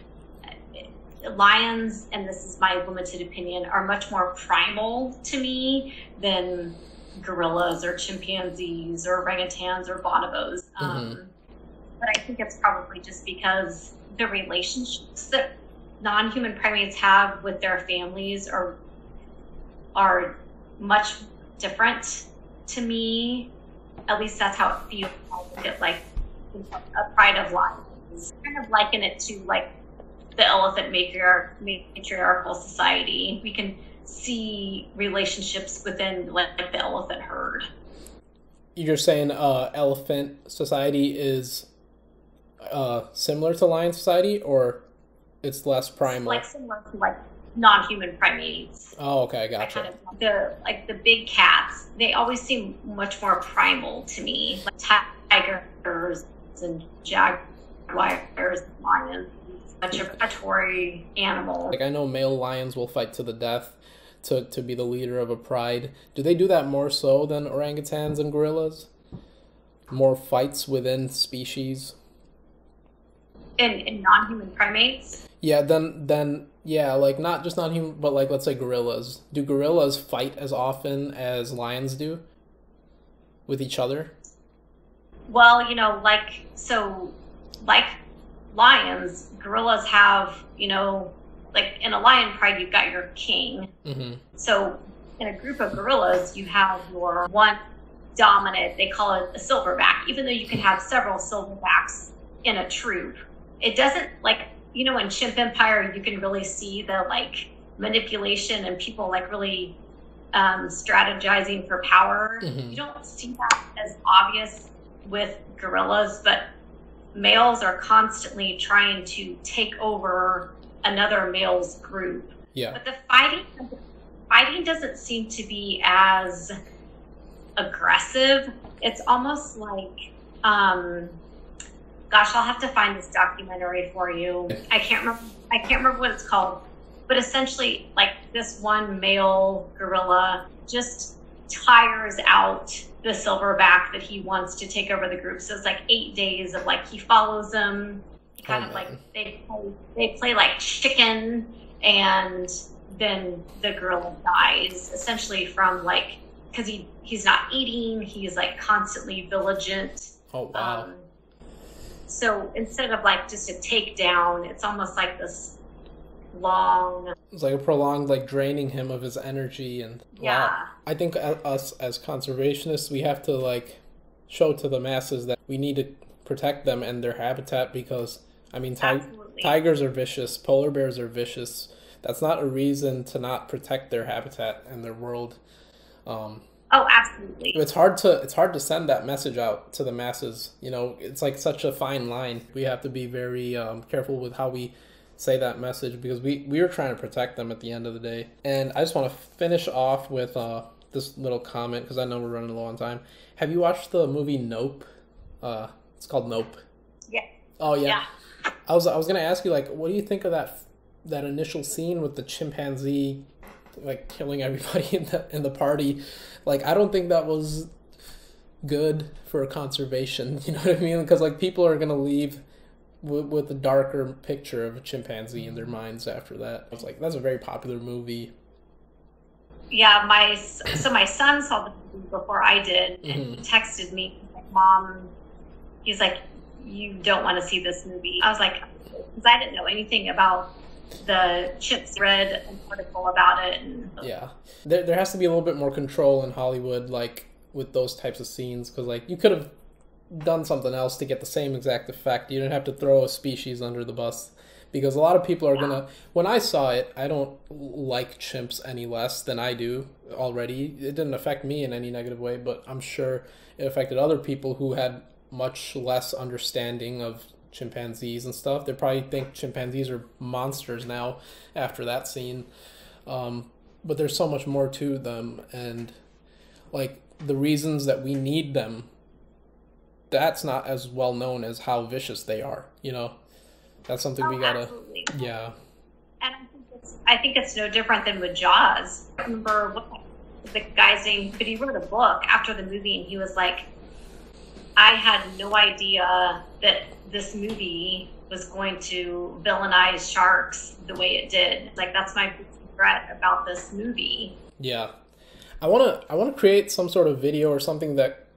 Lions, and this is my limited opinion, are much more primal to me than gorillas or chimpanzees or orangutans or bonobos. But I think it's probably just because the relationships that non-human primates have with their families are much different to me. At least that's how it feels. I look at like a pride of lions. Kind of liken it to like the elephant matriarchal society. We can see relationships within like the elephant herd. You're saying elephant society is similar to lion society, or it's less primal? Like similar to like non-human primates. Oh, okay, gotcha. The big cats, they always seem much more primal to me. Like tigers and jaguars, lions, much of a predatory animal. Like I know male lions will fight to the death to be the leader of a pride. Do they do that more so than orangutans and gorillas? More fights within species? In non-human primates? Yeah, then yeah, like not just non-human, but like let's say gorillas. Do gorillas fight as often as lions do with each other? Well, like lions, gorillas have, like in a lion pride, you've got your king. Mm-hmm. So in a group of gorillas, you have your one dominant, they call it a silverback, even though you can have several silverbacks in a troop. It doesn't, like, in Chimp Empire, you can really see the like manipulation and people like really strategizing for power. Mm-hmm. You don't see that as obvious with gorillas, but males are constantly trying to take over another male's group. Yeah. But the fighting doesn't seem to be as aggressive. It's almost like, gosh, I'll have to find this documentary for you. I can't remember what it's called. But essentially, like, this one male gorilla just tires out the silverback that he wants to take over the group. So it's like 8 days of like, he follows them, kind of like they play like chicken, and then the gorilla dies essentially from like, because he's not eating, he's like constantly vigilant. Oh wow. So instead of like just a takedown, it's almost like this long. It's like a prolonged, like draining him of his energy, and yeah. Wow. I think us as conservationists, we have to like show to the masses that we need to protect them and their habitat, because I mean, tigers are vicious, polar bears are vicious. That's not a reason to not protect their habitat and their world. Oh, absolutely. It's hard to send that message out to the masses. It's like such a fine line. We have to be very careful with how we say that message, because we are trying to protect them at the end of the day. And I just want to finish off with this little comment, because I know we're running low on time. Have you watched the movie Nope? It's called Nope. Yeah. Oh yeah. I was gonna ask you, like, what do you think of that initial scene with the chimpanzee like killing everybody in the party? Like, I don't think that was good for conservation. You know what I mean? Because like people are gonna leave with a darker picture of a chimpanzee in their minds after that. I was like, that's a very popular movie. Yeah, my son saw the movie before I did, and he texted me, like, Mom, he's like, you don't want to see this movie. I was like, because I didn't know anything about the chimps. Read an article about it. And yeah, there has to be a little bit more control in Hollywood, like with those types of scenes, because like you could have done something else to get the same exact effect. You didn't have to throw a species under the bus, because a lot of people are gonna. When I saw it, I don't like chimps any less than I do already. It didn't affect me in any negative way, but I'm sure it affected other people who had much less understanding of chimpanzees and stuff. They probably think chimpanzees are monsters now after that scene. But there's so much more to them, and like the reasons that we need them, that's not as well known as how vicious they are, you know. That's something we gotta absolutely. Yeah. And I think it's no different than with Jaws. I remember what the guy's name, but he wrote a book after the movie, and he was like, I had no idea that this movie was going to villainize sharks the way it did. Like, that's my regret about this movie. Yeah. I wanna create some sort of video or something that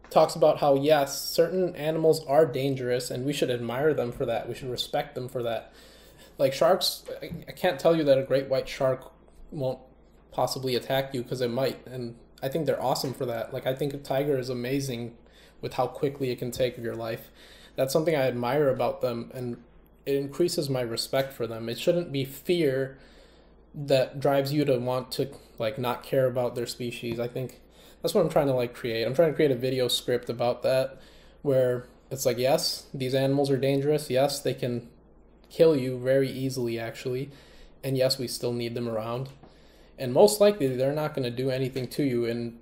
talks about how, yes, certain animals are dangerous and we should admire them for that. We should respect them for that. Like sharks, I can't tell you that a great white shark won't possibly attack you, because it might. And I think they're awesome for that. Like, I think a tiger is amazing with how quickly it can take your life. That's something I admire about them, and it increases my respect for them. It shouldn't be fear that drives you to want to like not care about their species. I think that's what I'm trying to like create. I'm trying to create a video script about that, where it's like, yes, these animals are dangerous. Yes, they can kill you very easily, actually. And yes, we still need them around. And most likely, they're not going to do anything to you. And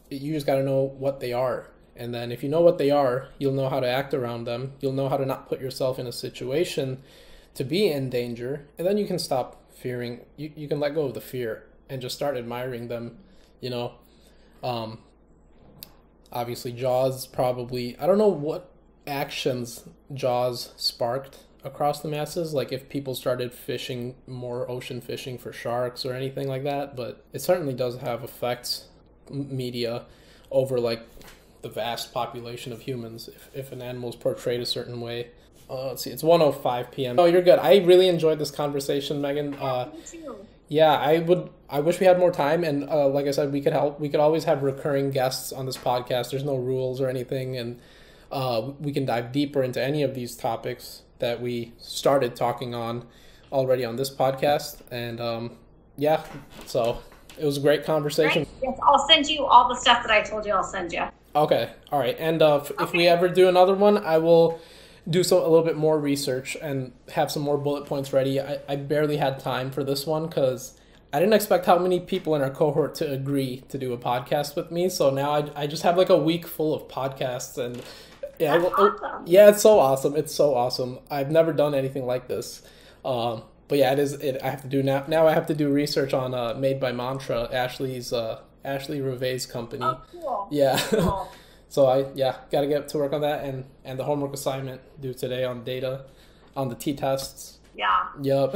you just got to know what they are. And then if you know what they are, you'll know how to act around them. You'll know how to not put yourself in a situation to be in danger. And then you can stop fearing. You can let go of the fear and just start admiring them, you know. Obviously Jaws probably, I don't know what actions Jaws sparked across the masses, like if people started fishing more ocean fishing for sharks or anything like that, but it certainly does have effects, media, over like the vast population of humans if an animal is portrayed a certain way. Let's see, it's 1:05 p.m. Oh, you're good. I really enjoyed this conversation, Megan. Me too. Yeah, I wish we had more time, and like I said, we could always have recurring guests on this podcast. There's no rules or anything, and we can dive deeper into any of these topics that we started talking on already on this podcast. And yeah, so it was a great conversation. Great. Yes, I'll send you all the stuff that I told you I'll send you. Okay, all right. And if we ever do another one, I will do a little bit more research and have some more bullet points ready. I barely had time for this one because I didn't expect how many people in our cohort to agree to do a podcast with me. So now I just have like a week full of podcasts, and yeah, That's awesome. Yeah, it's so awesome. It's so awesome. I've never done anything like this. But yeah, I have to do now I have to do research on Made by Mantra, Ashley Rivet's company. Oh, cool. Yeah. Cool. So I got to get to work on that, and the homework assignment due today on data, on the t-tests. Yeah. Yep.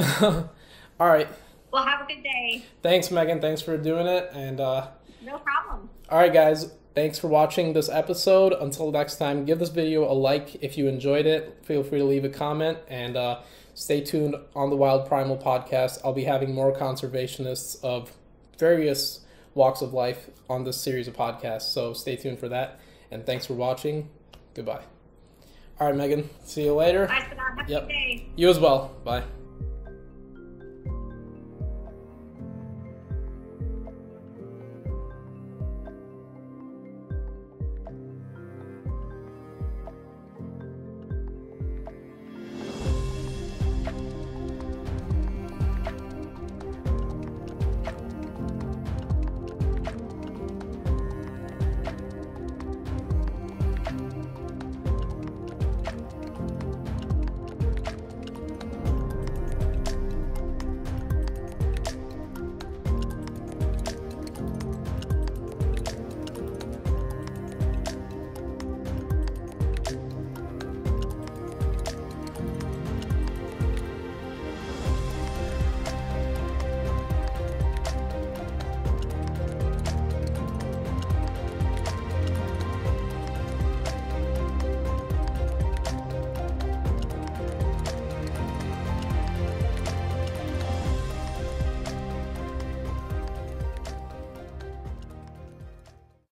All right. Well, have a good day. Thanks, Megan. Thanks for doing it. And no problem. all right, guys. Thanks for watching this episode. Until next time, give this video a like if you enjoyed it. Feel free to leave a comment, and stay tuned on the Wild Primal podcast. I'll be having more conservationists of various walks of life on this series of podcasts. So stay tuned for that. And thanks for watching. Goodbye. All right, Megan. See you later. Bye, Sadar. Have a good day. You as well. Bye.